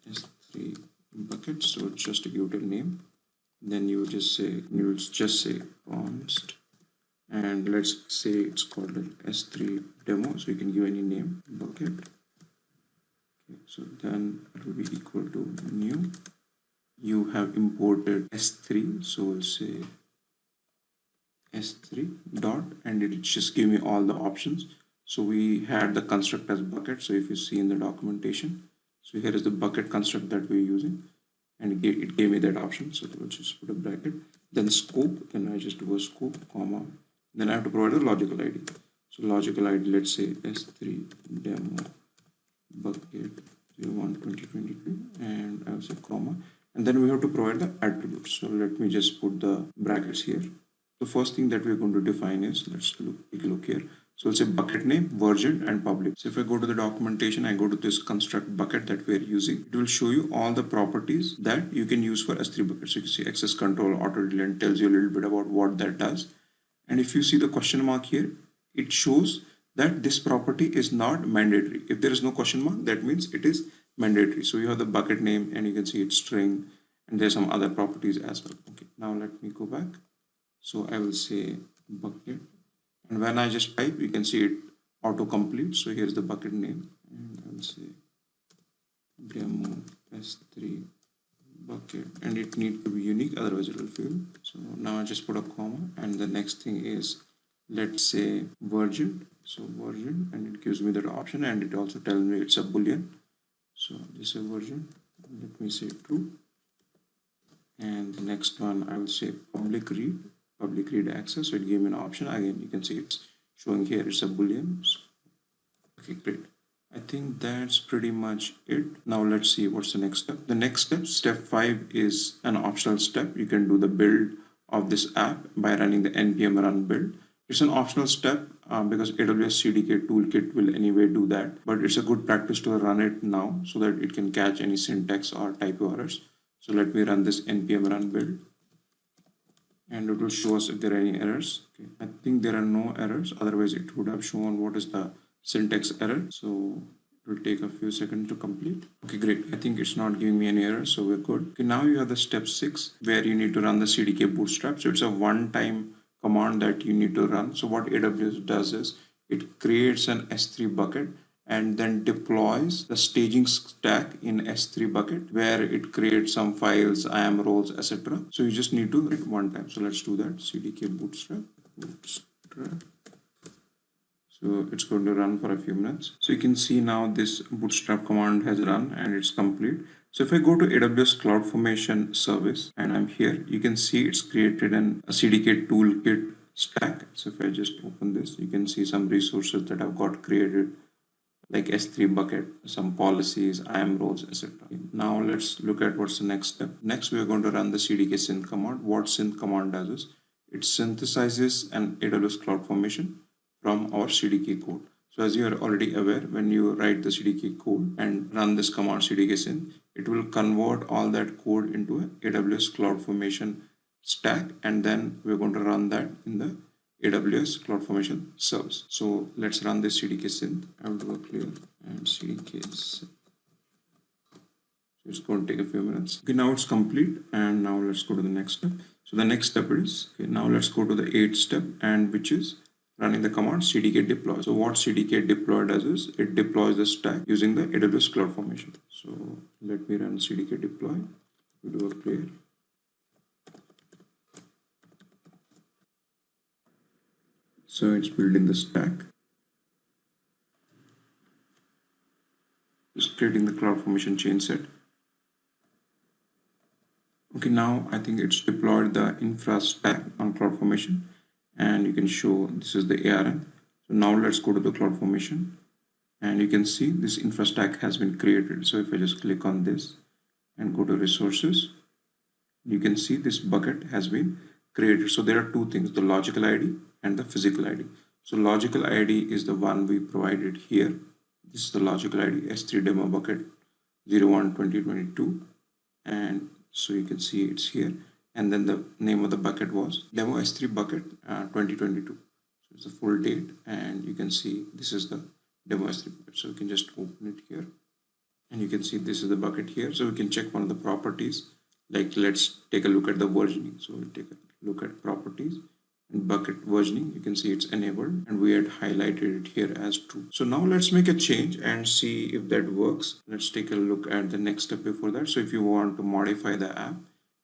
S3 bucket. So just to give it a name. Then you will just say const, and let's say it's called like S3 demo, so you can give any name, bucket. Okay, so then it will be equal to new. You have imported S3, so we'll say S3 dot, and it just give me all the options. So we had the construct as bucket. So if you see in the documentation, so here is the bucket construct that we're using, and it gave me that option. So we'll just put a bracket. Then scope, then I just do a scope, comma. Then I have to provide a logical ID. So logical ID, let's say S3 demo bucket 01 2022, and I will say comma. And then we have to provide the attributes. So let me just put the brackets here. The first thing that we're going to define is, let's take a look here. So we'll say bucket name, version, and public. So if I go to the documentation, I go to this construct bucket that we're using, it will show you all the properties that you can use for S3 buckets. So you can see access control, auto delete, tells you a little bit about what that does. And if you see the question mark here, it shows that this property is not mandatory. If there is no question mark, that means it is mandatory. So you have the bucket name, and you can see it's string, and there's some other properties as well. Okay, now let me go back. So I will say bucket, and when I just type, you can see it auto-complete. So here's the bucket name, and I will say demo S3 bucket, and it needs to be unique, otherwise it will fail. So now I just put a comma, and the next thing is, let's say version. So version, and it gives me that option, and it also tells me it's a boolean. So this is a version. Let me say true. And the next one, I will say public read access. So it gave me an option. Again, you can see it's showing here, it's a boolean. Okay, great. I think that's pretty much it. Now let's see what's the next step. The next step, step 5, is an optional step. You can do the build of this app by running the npm run build. It's an optional step because AWS CDK toolkit will anyway do that, but it's a good practice to run it now so that it can catch any syntax or typo errors. So let me run this npm run build, and it will show us if there are any errors. Okay. I think there are no errors, otherwise it would have shown what is the syntax error. So it will take a few seconds to complete. Okay, great. I think it's not giving me any errors, so we're good. Okay, now you have the step 6 where you need to run the CDK bootstrap. So it's a one-time command that you need to run. So what AWS does is it creates an S3 bucket and then deploys the staging stack in S3 bucket where it creates some files, IAM roles, etc. So you just need to run it one time. So let's do that. CDK bootstrap. So it's going to run for a few minutes. So you can see now this bootstrap command has run and it's complete. So if I go to AWS CloudFormation service and I'm here, you can see it's created a CDK toolkit stack. So if I just open this, you can see some resources that I've got created, like S3 bucket, some policies, IAM roles, etc. Now let's look at what's the next step. Next, we're going to run the CDK synth command. What synth command does is it synthesizes an AWS CloudFormation from our CDK code. So as you are already aware, when you write the CDK code and run this command CDK synth, it will convert all that code into a AWS CloudFormation stack, and then we're going to run that in the AWS CloudFormation service. So let's run this CDK synth. I will do a clear and CDK synth. So it's going to take a few minutes. Okay, now it's complete, and now let's go to the next step. So the next step is, okay, now let's go to the 8th step, and which is running the command CDK deploy. So what CDK deploy does is it deploys the stack using the AWS CloudFormation. So let me run CDK deploy. We do a clear. So it's building the stack. It's creating the CloudFormation chain set. Okay, now I think it's deployed the infra stack on CloudFormation, and you can show this is the ARN. So now let's go to the CloudFormation, and you can see this infra stack has been created. So if I just click on this and go to resources, you can see this bucket has been created. So there are two things, the logical ID and the physical ID. So logical ID is the one we provided here. This is the logical ID S3 demo bucket 01-2022, and so you can see it's here, and then the name of the bucket was demo S3 bucket 2022. So it's the full date, and you can see this is the demo S3 bucket. So you can just open it here, and you can see this is the bucket here. So we can check one of the properties, like let's take a look at the versioning. So we'll take a look at properties and bucket versioning. You can see it's enabled, and we had highlighted it here as true. So now let's make a change and see if that works. Let's take a look at the next step before that. So if you want to modify the app,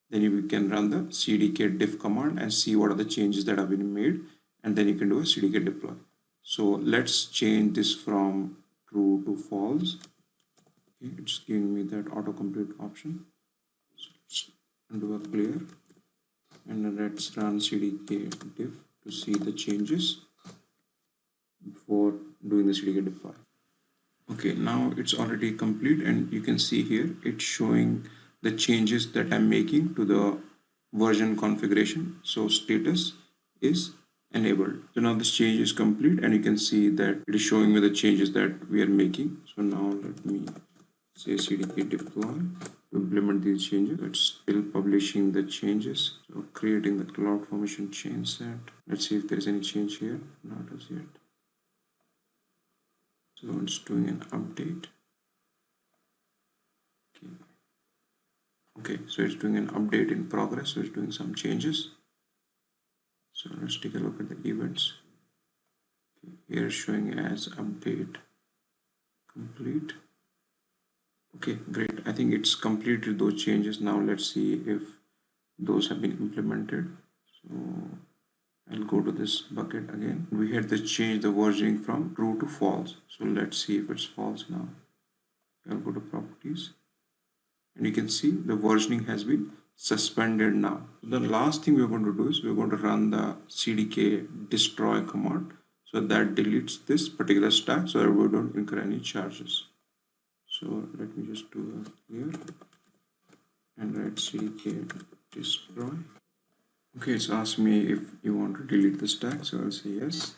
then you can run the CDK diff command and see what are the changes that have been made, and then you can do a CDK deploy. So let's change this from true to false. Okay, it's giving me that autocomplete option. So let's do a clear, and then let's run CDK diff to see the changes before doing the CDK deploy. Okay, now it's already complete, and you can see here it's showing the changes that I'm making to the version configuration. So status is enabled. So now this change is complete, and you can see that it is showing me the changes that we are making. So now let me say CDK deploy to implement these changes. It's still publishing the changes. So creating the CloudFormation chain set. Let's see if there is any change here. Not as yet. So it's doing an update. Okay, so it's doing an update in progress. So it's doing some changes. So let's take a look at the events. Okay, here showing as update complete. Okay, great. I think it's completed those changes. Now let's see if those have been implemented. So I'll go to this bucket again. We had to change the versioning from true to false. So let's see if it's false now. I'll go to properties, and you can see the versioning has been suspended now. The last thing we're going to do is we're going to run the CDK destroy command. So that deletes this particular stack so that we don't incur any charges. So let me just do a clear and write CDK destroy. Okay, it's asked me if you want to delete the stack, so I'll say yes.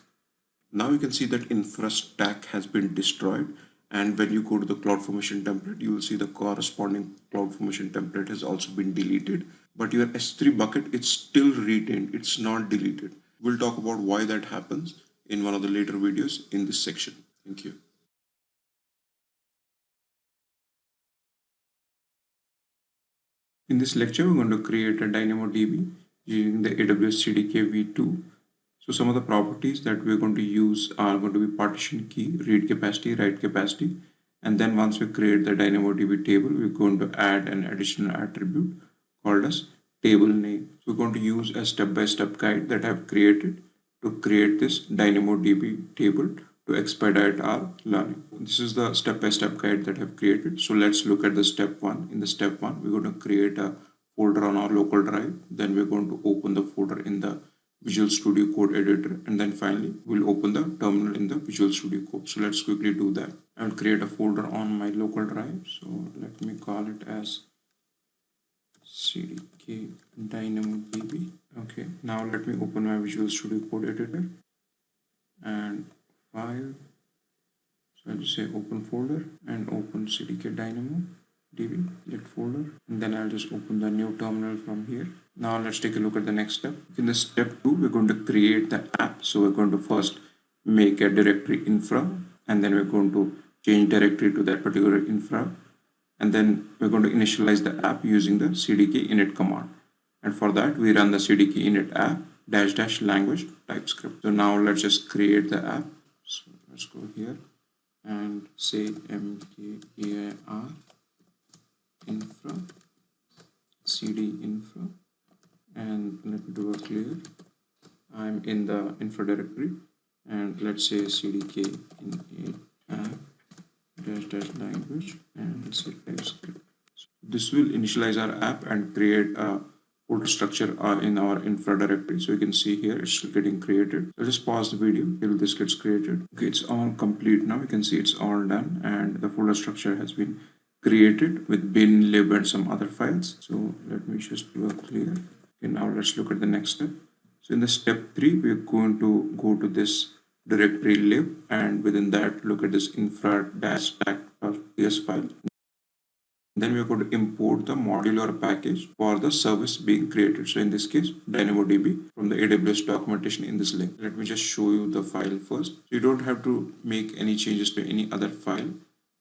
Now you can see that infra stack has been destroyed, and when you go to the CloudFormation template, you will see the corresponding CloudFormation template has also been deleted, but your S3 bucket, it's still retained, it's not deleted. We'll talk about why that happens in one of the later videos in this section. Thank you. In this lecture, we're going to create a DynamoDB using the AWS CDK v2. So some of the properties that we're going to use are going to be partition key, read capacity, write capacity. And then once we create the DynamoDB table, we're going to add an additional attribute called as table name. So we're going to use a step-by-step guide that I've created to create this DynamoDB table to expedite our learning. This is the step-by-step guide that I've created. So let's look at the step one. In the step one, we're going to create a folder on our local drive. Then we're going to open the folder in the Visual Studio Code editor, and then finally we'll open the terminal in the Visual Studio Code. So let's quickly do that. I'll create a folder on my local drive. So let me call it as CDK DynamoDB. Okay, now let me open my Visual Studio Code editor and file. So I'll just say open folder and open CDK Dynamo. DB, lit folder, and then I'll just open the new terminal from here. Now let's take a look at the next step. In the step 2, we're going to create the app. So we're going to first make a directory infra, and then we're going to change directory to that particular infra, and then we're going to initialize the app using the CDK init command. And for that, we run the CDK init app -- language TypeScript. So now let's just create the app. So let's go here and say mkdir infra cd infra, and let me do a clear. I'm in the infra directory, and let's say cdk init app -- language, and let's say TypeScript. This will initialize our app and create a folder structure in our infra directory. So you can see here it's still getting created. So just pause the video till this gets created. Okay, it's all complete now. You can see it's all done, and the folder structure has been created with bin, lib, and some other files. So let me just do a clear. Okay, now let's look at the next step. So in the step 3, we're going to go to this directory lib, and within that look at this infra-stack.ts file. Then we are going to import the module or package for the service being created. So in this case, DynamoDB from the AWS documentation in this link. Let me just show you the file first. So you don't have to make any changes to any other file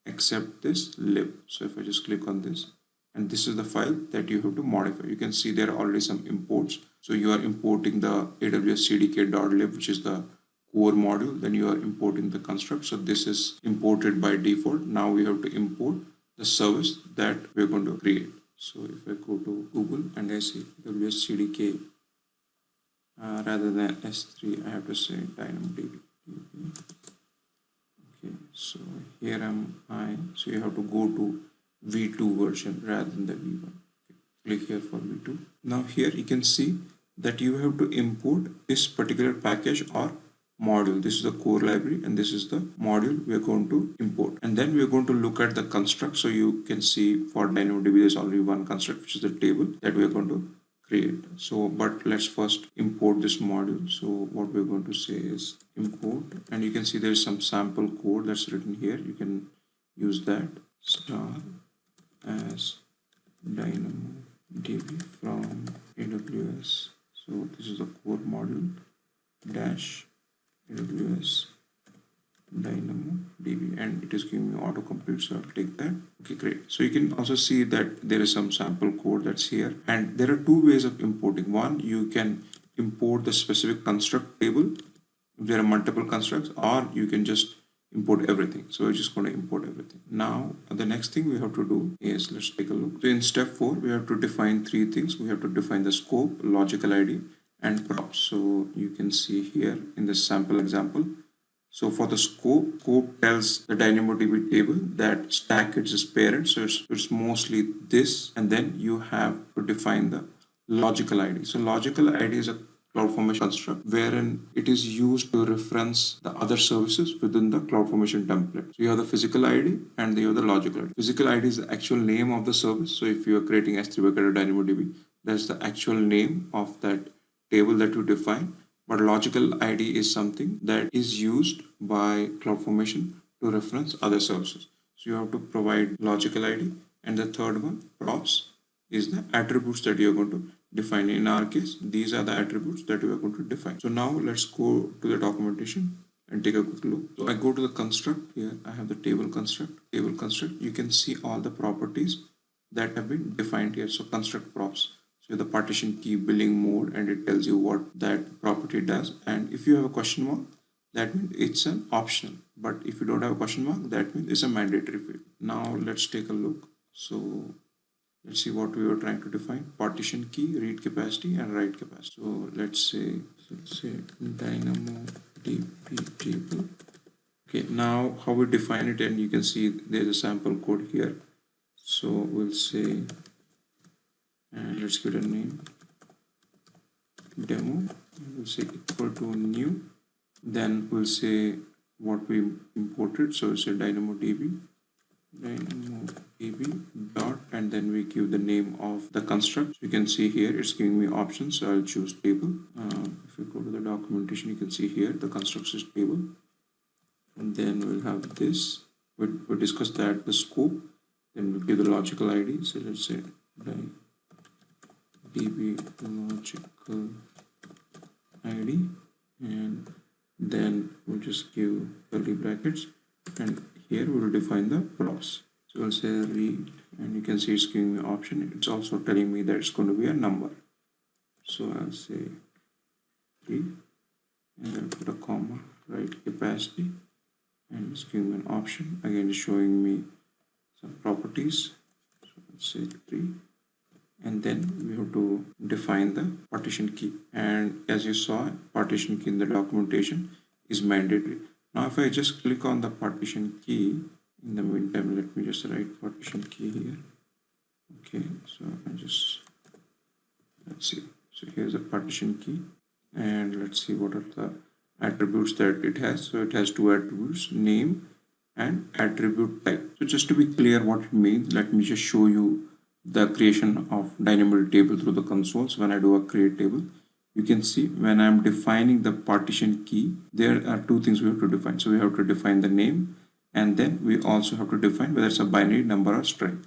except this lib. So if I just click on this, and this is the file that you have to modify. You can see there are already some imports. So you are importing the AWS CDK.lib, which is the core module. Then you are importing the construct. So this is imported by default. Now we have to import the service that we're going to create. So if I go to Google and I say AWS CDK, rather than S3, I have to say DynamoDB. Okay, so here am I. So you have to go to V2 version rather than the V1. Okay, click here for V2. Now here you can see that you have to import this particular package or module. This is the core library, and this is the module we are going to import. And then we are going to look at the construct. So you can see for DynamoDB there's only one construct, which is the table that we are going to create. So but let's first import this module. So what we're going to say is import, and you can see there's some sample code that's written here. You can use that star as DynamoDB from AWS. So this is the core module dash AWS DynamoDB, and it is giving me autocomplete, so I'll take that. Okay, great. So you can also see that there is some sample code that's here, and there are two ways of importing. One, you can import the specific construct table if there are multiple constructs, or you can just import everything. So we're just going to import everything. Now the next thing we have to do is, let's take a look. So in step 4, we have to define 3 things. We have to define the scope, logical ID, and props. So you can see here in this sample example. So for the scope tells the DynamoDB table that stack is its parent. So it's mostly this, and then you have to define the logical ID. So logical ID is a CloudFormation construct wherein it is used to reference the other services within the CloudFormation template. So you have the physical ID and you have the logical ID. Physical ID is the actual name of the service. So if you are creating S3 bucket or DynamoDB, that's the actual name of that table that you define. But logical ID is something that is used by CloudFormation to reference other services. So you have to provide logical ID. And the third one, props, is the attributes that you're going to define. In our case, these are the attributes that we are going to define. So now let's go to the documentation and take a quick look. So I go to the construct. Here I have the table construct. You can see all the properties that have been defined here. So construct props. So the partition key, billing mode, and it tells you what that property does. And if you have a question mark, that means it's an optional. But if you don't have a question mark, that means it's a mandatory field. Now let's take a look. So let's see what we were trying to define. Partition key, read capacity, and write capacity. So let's say DynamoDB table. Okay, now how we define it, and you can see there's a sample code here. So we'll say, and let's give it a name, demo. We'll say equal to new. Then we'll say what we imported. So we'll say DynamoDB dot, and then we give the name of the construct. So you can see here it's giving me options. So I'll choose table. If you go to the documentation, you can see here the construct is table. And then we'll have this. We discussed that the scope. Then we'll give the logical ID. So let's say db logical ID, and then we'll just give curly brackets, and here we'll define the props. So I'll say read, and you can see it's giving me option. It's also telling me that it's going to be a number. So I'll say 3, and then put a comma, write capacity, and it's giving me an option. Again, it's showing me some properties. So let's say 3, and then we have to define the partition key. And as you saw, partition key in the documentation is mandatory. Now if I just click on the partition key, in the meantime let me just write partition key here. Okay, so I just, let's see, so here's a partition key, and let's see what are the attributes that it has. So it has 2 attributes, name and attribute type. So just to be clear what it means, let me just show you the creation of dynamic table through the console. So when I do a create table, you can see when I'm defining the partition key, there are 2 things we have to define. So we have to define the name, and then we also have to define whether it's a binary, number, or string.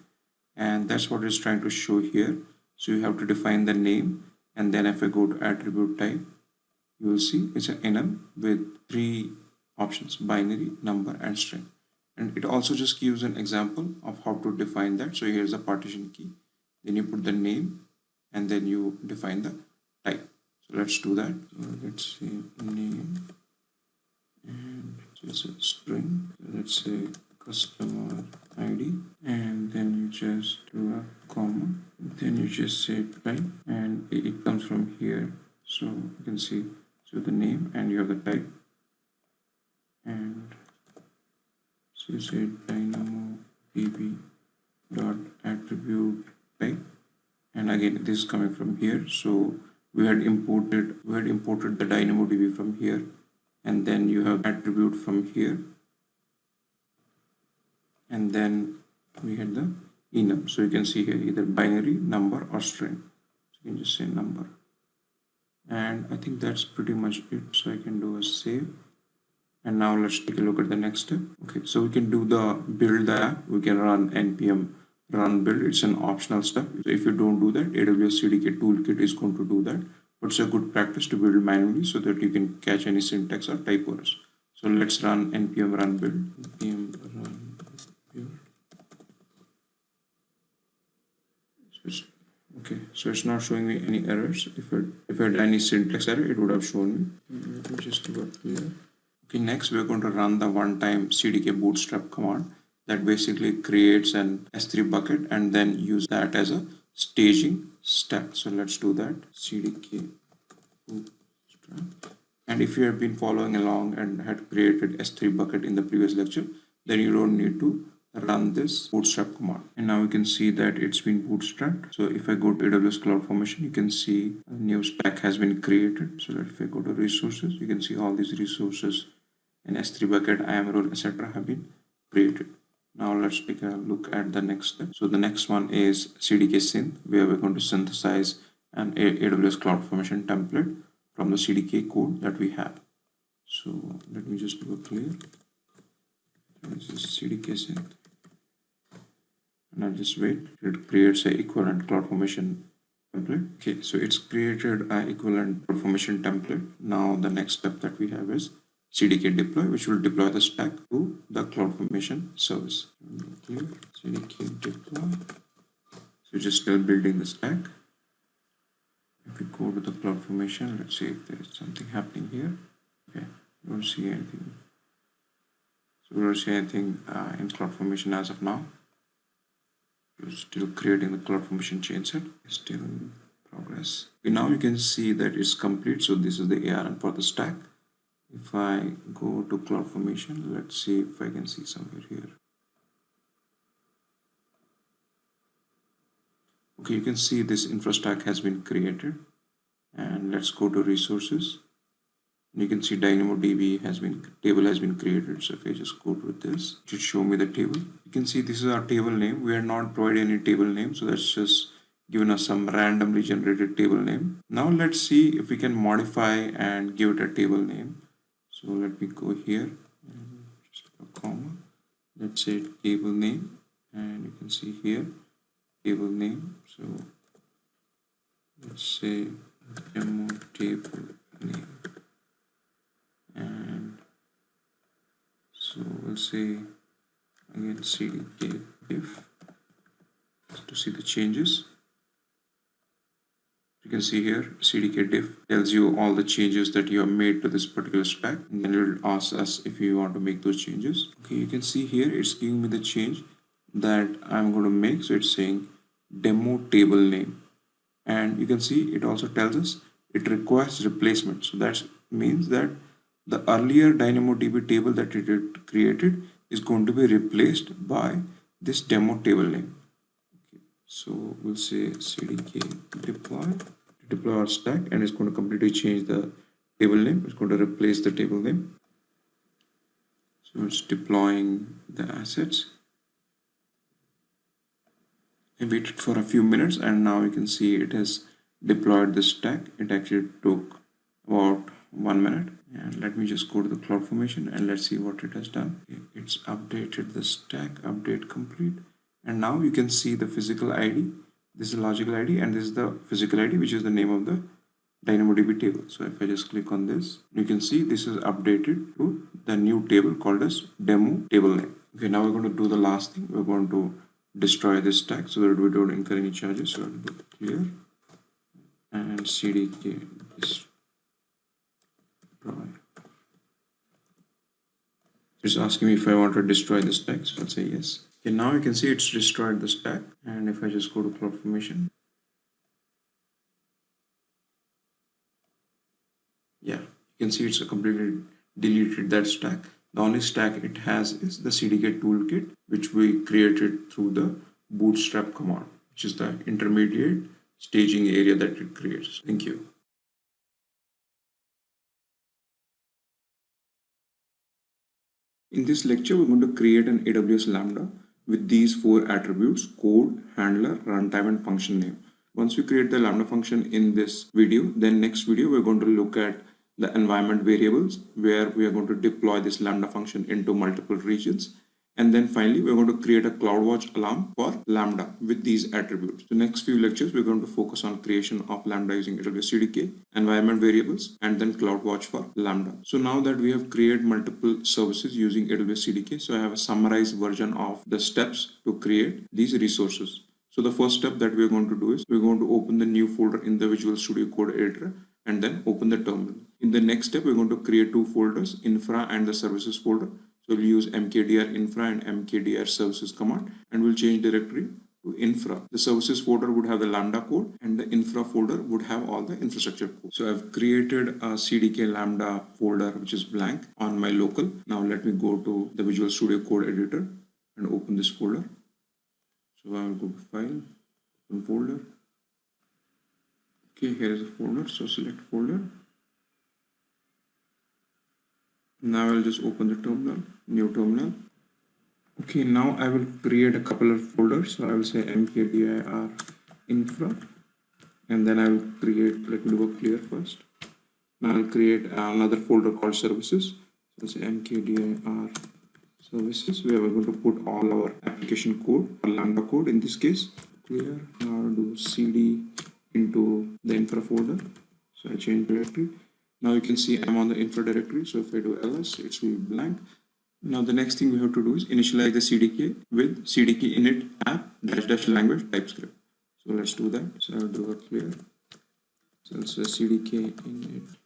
And that's what it's trying to show here. So you have to define the name, and then if I go to attribute type, you will see it's an enum with 3 options: binary, number, and string. And it also just gives an example of how to define that. So here's the partition key, then you put the name, and then you define the type. So let's do that. So let's say name, and it's a string. So let's say customer ID, and then you just do a comma, then you just say type, and it comes from here. So you can see, so the name, and you have the type, and so you say dynamo db dot attribute type, and again this is coming from here. So we had imported the DynamoDB from here, and then you have attribute from here, and then we had the enum. So you can see here either binary, number, or string. So you can just say number, and I think that's pretty much it. So I can do a save, and now let's take a look at the next step. Okay, so we can do the build the app. We can run npm run build. It's an optional step. So if you don't do that, AWS CDK toolkit is going to do that. But it's a good practice to build manually so that you can catch any syntax or typo errors. So let's run npm run build. Npm run build. Okay, so it's not showing me any errors. If I had any syntax error, it would have shown me. Let me just do it clear. Okay, next we're going to run the one-time CDK bootstrap command that basically creates an S3 bucket and then use that as a staging stack. So let's do that. CDK bootstrap. And if you have been following along and had created S3 bucket in the previous lecture, then you don't need to run this bootstrap command. And now you can see that it's been bootstrapped. So if I go to AWS CloudFormation, you can see a new stack has been created. So if I go to resources, you can see all these resources in S3 bucket, IAM role, etc. have been created. Now let's take a look at the next step. So the next one is CDK synth, where we're going to synthesize an AWS CloudFormation template from the CDK code that we have. So let me just do a clear. This is CDK synth, and I'll just wait. It creates an equivalent CloudFormation template. Okay, so it's created an equivalent CloudFormation template. Now the next step that we have is CDK deploy, which will deploy the stack to the CloudFormation service. Clear. CDK deploy. So just still building the stack. If we go to the CloudFormation, let's see if there is something happening here. Okay, don't see anything. So we don't see anything in CloudFormation as of now. We're still creating the CloudFormation chain set. Still in progress. Okay, now you can see that it's complete. So this is the ARN for the stack. If I go to CloudFormation, let's see if I can see somewhere here. Okay, you can see this infra stack has been created, and let's go to resources. You can see DynamoDB table has been created. So if I just go to this, it should show me the table. You can see this is our table name. We are not providing any table name, so that's just given us some randomly generated table name. Now let's see if we can modify and give it a table name. So let me go here and just put a comma. Let's say table name, and you can see here table name. So let's say demo table name, and so we'll say again CDK diff to see the changes. You can see here CDK diff tells you all the changes that you have made to this particular stack, and then it will ask us if you want to make those changes. Okay, you can see here it's giving me the change that I'm going to make. So it's saying demo table name, and you can see it also tells us it requires replacement. So that means that the earlier DynamoDB table that it had created is going to be replaced by this demo table name. So we'll say CDK deploy our stack, and it's going to completely change the table name. It's going to replace the table name. So it's deploying the assets. I waited for a few minutes, and now you can see it has deployed the stack. It actually took about 1 minute. And let me just go to the CloudFormation and let's see what it has done. It's updated the stack, update complete. And now you can see the physical ID. This is the logical ID, and this is the physical ID, which is the name of the DynamoDB table. So if I just click on this, you can see this is updated to the new table called as demo table name. Okay, now we're going to do the last thing. We're going to destroy this stack so that we don't incur any charges. So I'll do clear and CDK destroy. It's asking me if I want to destroy the stack, so I'll say yes. Okay, now you can see it's destroyed the stack, and if I just go to CloudFormation, yeah, you can see it's completely deleted that stack. The only stack it has is the CDK toolkit, which we created through the bootstrap command, which is the intermediate staging area that it creates. Thank you. In this lecture, we're going to create an AWS Lambda with these 4 attributes: code, handler, runtime, and function name. Once we create the Lambda function in this video, then next video, we're going to look at the environment variables, where we are going to deploy this Lambda function into multiple regions. And then finally, we're going to create a CloudWatch alarm for Lambda with these attributes. The next few lectures, we're going to focus on creation of Lambda using AWS CDK, environment variables, and then CloudWatch for Lambda. So now that we have created multiple services using AWS CDK, so I have a summarized version of the steps to create these resources. So the first step that we're going to do is we're going to open the new folder in the Visual Studio Code editor and then open the terminal. In the next step, we're going to create 2 folders, infra and the services folder. So we'll use mkdir infra and mkdir services command, and we'll change directory to infra. The services folder would have the Lambda code, and the infra folder would have all the infrastructure code. So I've created a CDK Lambda folder which is blank on my local. Now let me go to the Visual Studio Code editor and open this folder. So I will go to file, open folder. Okay, here is a folder. So select folder. Now I'll just open the terminal, new terminal. Okay, now I will create a couple of folders. So I will say mkdir infra, and then I will create, let me do a clear first. Now I'll create another folder called services. So I'll say mkdir services, where we're going to put all our application code or Lambda code in this case. Clear. Now I'll do cd into the infra folder. So I change directory. Now you can see I'm on the infra directory. So if I do ls, it's will be blank. Now the next thing we have to do is initialize the CDK with CDK init app -- language TypeScript. So let's do that. So I'll do a clear. So it's a CDK init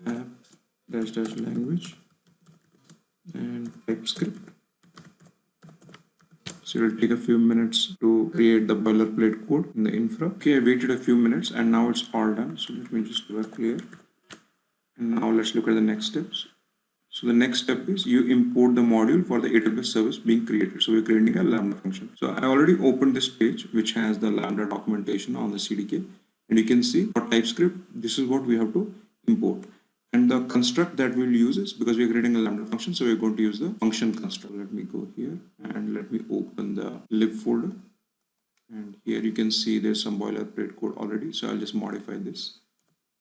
app -- language and TypeScript. So it will take a few minutes to create the boilerplate code in the infra. Okay, I waited a few minutes and now it's all done. So let me just do a clear. And now let's look at the next steps. So the next step is you import the module for the AWS service being created. So we're creating a Lambda function. So I already opened this page, which has the Lambda documentation on the CDK. And you can see for TypeScript, this is what we have to import. And the construct that we'll use is, because we're creating a Lambda function, so we're going to use the function construct. Let me go here and let me open the lib folder. And here you can see there's some boilerplate code already. So I'll just modify this.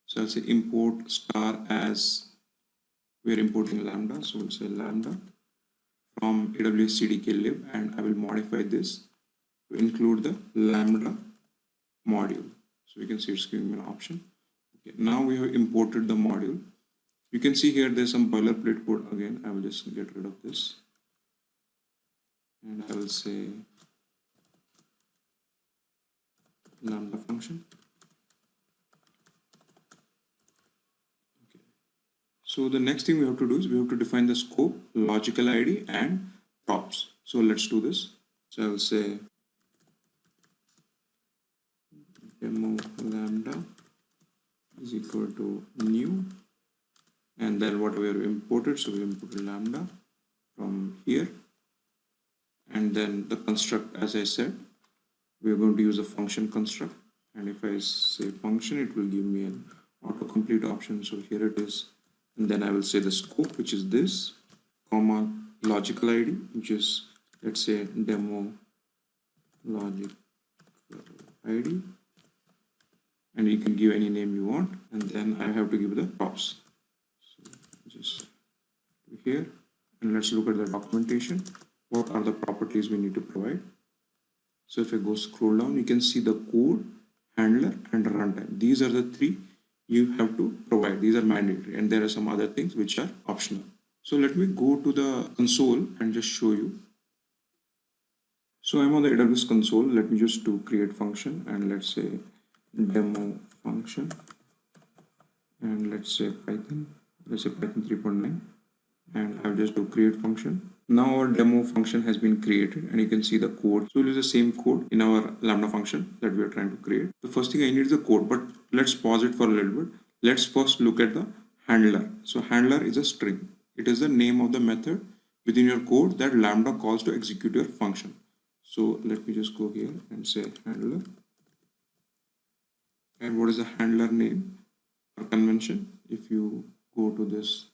So I'll say import star as we're importing Lambda. So we'll say Lambda from AWS CDK lib, and I will modify this to include the Lambda module. So you can see it's giving me an option. Okay, now we have imported the module. You can see here there's some boilerplate code again. I will just get rid of this and I will say Lambda function. Okay. So the next thing we have to do is we have to define the scope, logical ID, and props. So let's do this. So I will say demo lambda is equal to new, and then what we have imported, so we imported lambda from here, and then the construct, as I said, we are going to use a function construct, and if I say function, it will give me an autocomplete option. So here it is, and then I will say the scope, which is this, comma logical ID, which is, let's say, demo logic ID, and you can give any name you want, and then I have to give the props. So just here, and let's look at the documentation. What are the properties we need to provide? So if I go scroll down, you can see the code, handler, and runtime. These are the three you have to provide. These are mandatory, and there are some other things which are optional. So let me go to the console and just show you. So I'm on the AWS console. Let me just do create function, and let's say demo function, and let's say Python 3.9, and I'll just do create function. Now our demo function has been created, and you can see the code. So we'll use the same code in our Lambda function that we are trying to create. The first thing I need is the code, but let's pause it for a little bit. Let's first look at the handler. So handler is a string. It is the name of the method within your code that Lambda calls to execute your function. So let me just go here and say handler. And what is the handler name or convention? If you go to this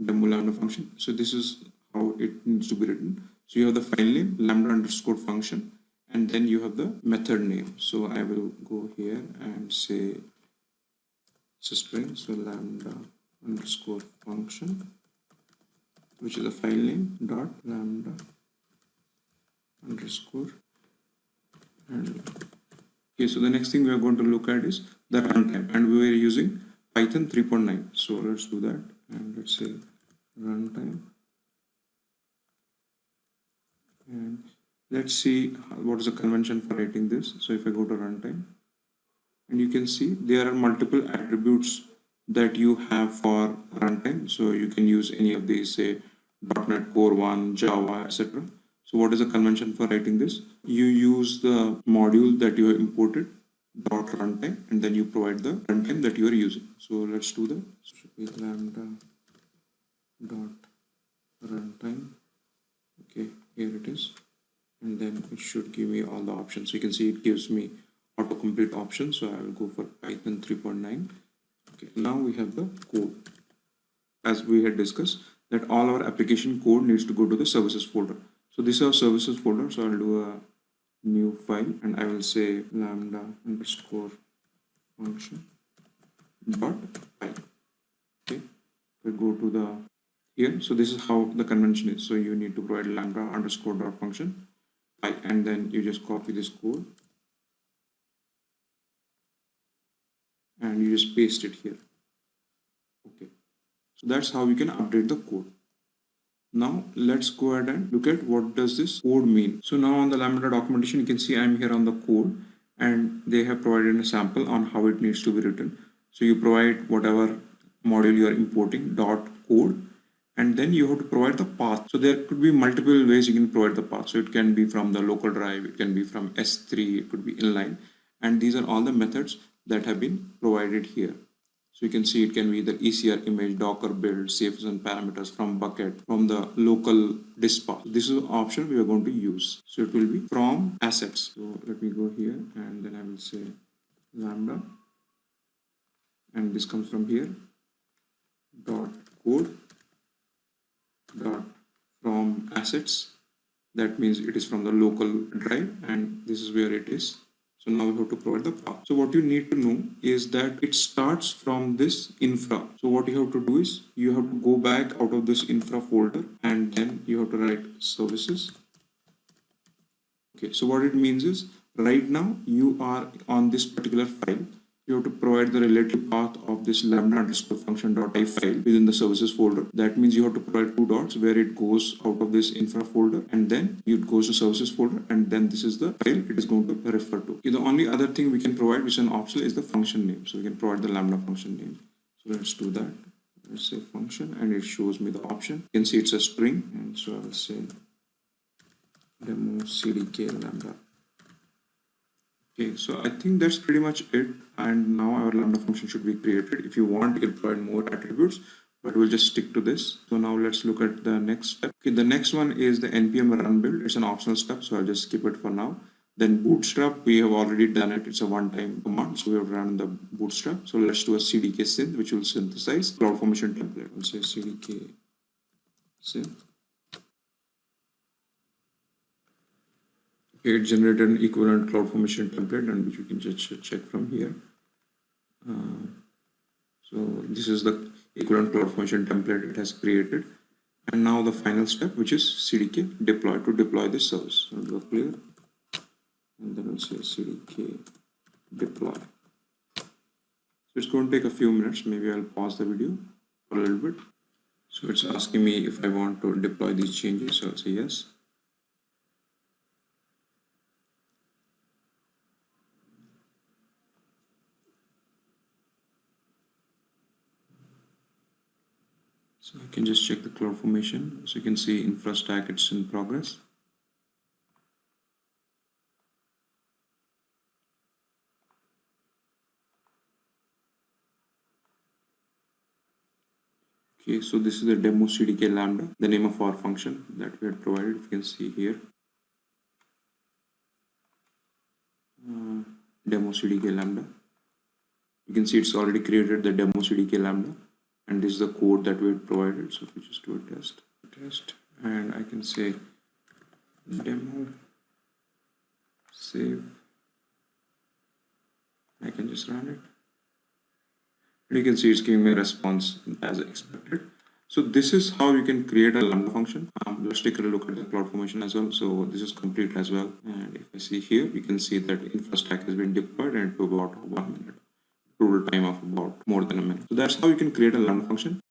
demo lambda function, so this is how it needs to be written. So you have the file name lambda underscore function, and then you have the method name. So I will go here and say it's a string, so lambda underscore function, which is a file name dot lambda underscore handler. Okay, so the next thing we are going to look at is the runtime, and we were using Python 3.9. So let's do that, and let's say runtime, and let's see what is the convention for writing this. So if I go to runtime, and you can see there are multiple attributes that you have for runtime. So you can use any of these, say .NET Core 1, Java, etc. So what is the convention for writing this? You use the module that you have imported, dot runtime, and then you provide the runtime that you are using. So let's do that. So with lambda dot runtime. Okay, here it is, and then it should give me all the options. So you can see it gives me autocomplete options. So I will go for Python 3.9. Okay, now we have the code. As we had discussed, that all our application code needs to go to the services folder. So this is our services folder. So I'll do a new file, and I will say lambda underscore function dot py. Okay, we go to the here. So this is how the convention is. So you need to provide lambda underscore dot function py, and then you just copy this code and you just paste it here. Okay, so that's how we can update the code. Now let's go ahead and look at what does this code mean. So now on the Lambda documentation, you can see I'm here on the code, and they have provided a sample on how it needs to be written. So you provide whatever module you are importing dot code, and then you have to provide the path. So there could be multiple ways you can provide the path. So it can be from the local drive, it can be from S3, it could be inline, and these are all the methods that have been provided here. So you can see it can be the ECR image, Docker build, saves and parameters from bucket, from the local disk path. This is the option we are going to use. So it will be from assets. So let me go here, and then I will say lambda, and this comes from here, dot code, dot from assets. That means it is from the local drive, and this is where it is. So now we have to provide the path. So what you need to know is that it starts from this infra. So what you have to do is you have to go back out of this infra folder, and then you have to write services. Okay, so what it means is right now you are on this particular file. You have to provide the relative path of this lambda underscore function.py file within the services folder. That means you have to provide two dots where it goes out of this infra folder and then it goes to services folder, and then this is the file it is going to refer to. Okay, the only other thing we can provide, which is an optional, is the function name. So we can provide the lambda function name. So let's do that. Let's say function, and it shows me the option. You can see it's a string, and so I will say demo CDK lambda. Okay, so I think that's pretty much it, and now our lambda function should be created. If you want, you can provide more attributes, but we'll just stick to this. So now let's look at the next step. Okay, the next one is the npm run build. It's an optional step, so I'll just skip it for now. Then bootstrap, we have already done it. It's a one-time command, so we have run the bootstrap. So let's do a CDK synth, which will synthesize CloudFormation template. We'll say CDK synth. It generated an equivalent CloudFormation template, and which we can just check from here. So this is the equivalent CloudFormation template it has created. And now the final step, which is CDK deploy, to deploy this service. So we'll go clear, and then we'll say CDK deploy. So it's going to take a few minutes. Maybe I'll pause the video for a little bit. So it's asking me if I want to deploy these changes. So I'll say yes. So I can just check the CloudFormation. So you can see infra stack, it's in progress. Okay, so this is the demo CDK lambda, the name of our function that we had provided. You can see here, demo CDK lambda. You can see it's already created the demo CDK lambda, and this is the code that we had provided. So if we just do a test, and I can say demo save. I can just run it. And you can see it's giving me a response as expected. So this is how you can create a lambda function. Let's take a look at the CloudFormation as well. So this is complete as well. And if I see here, you can see that infra stack has been deployed, and it took about 1 minute. Total time of about more than a minute. So that's how you can create a lambda function.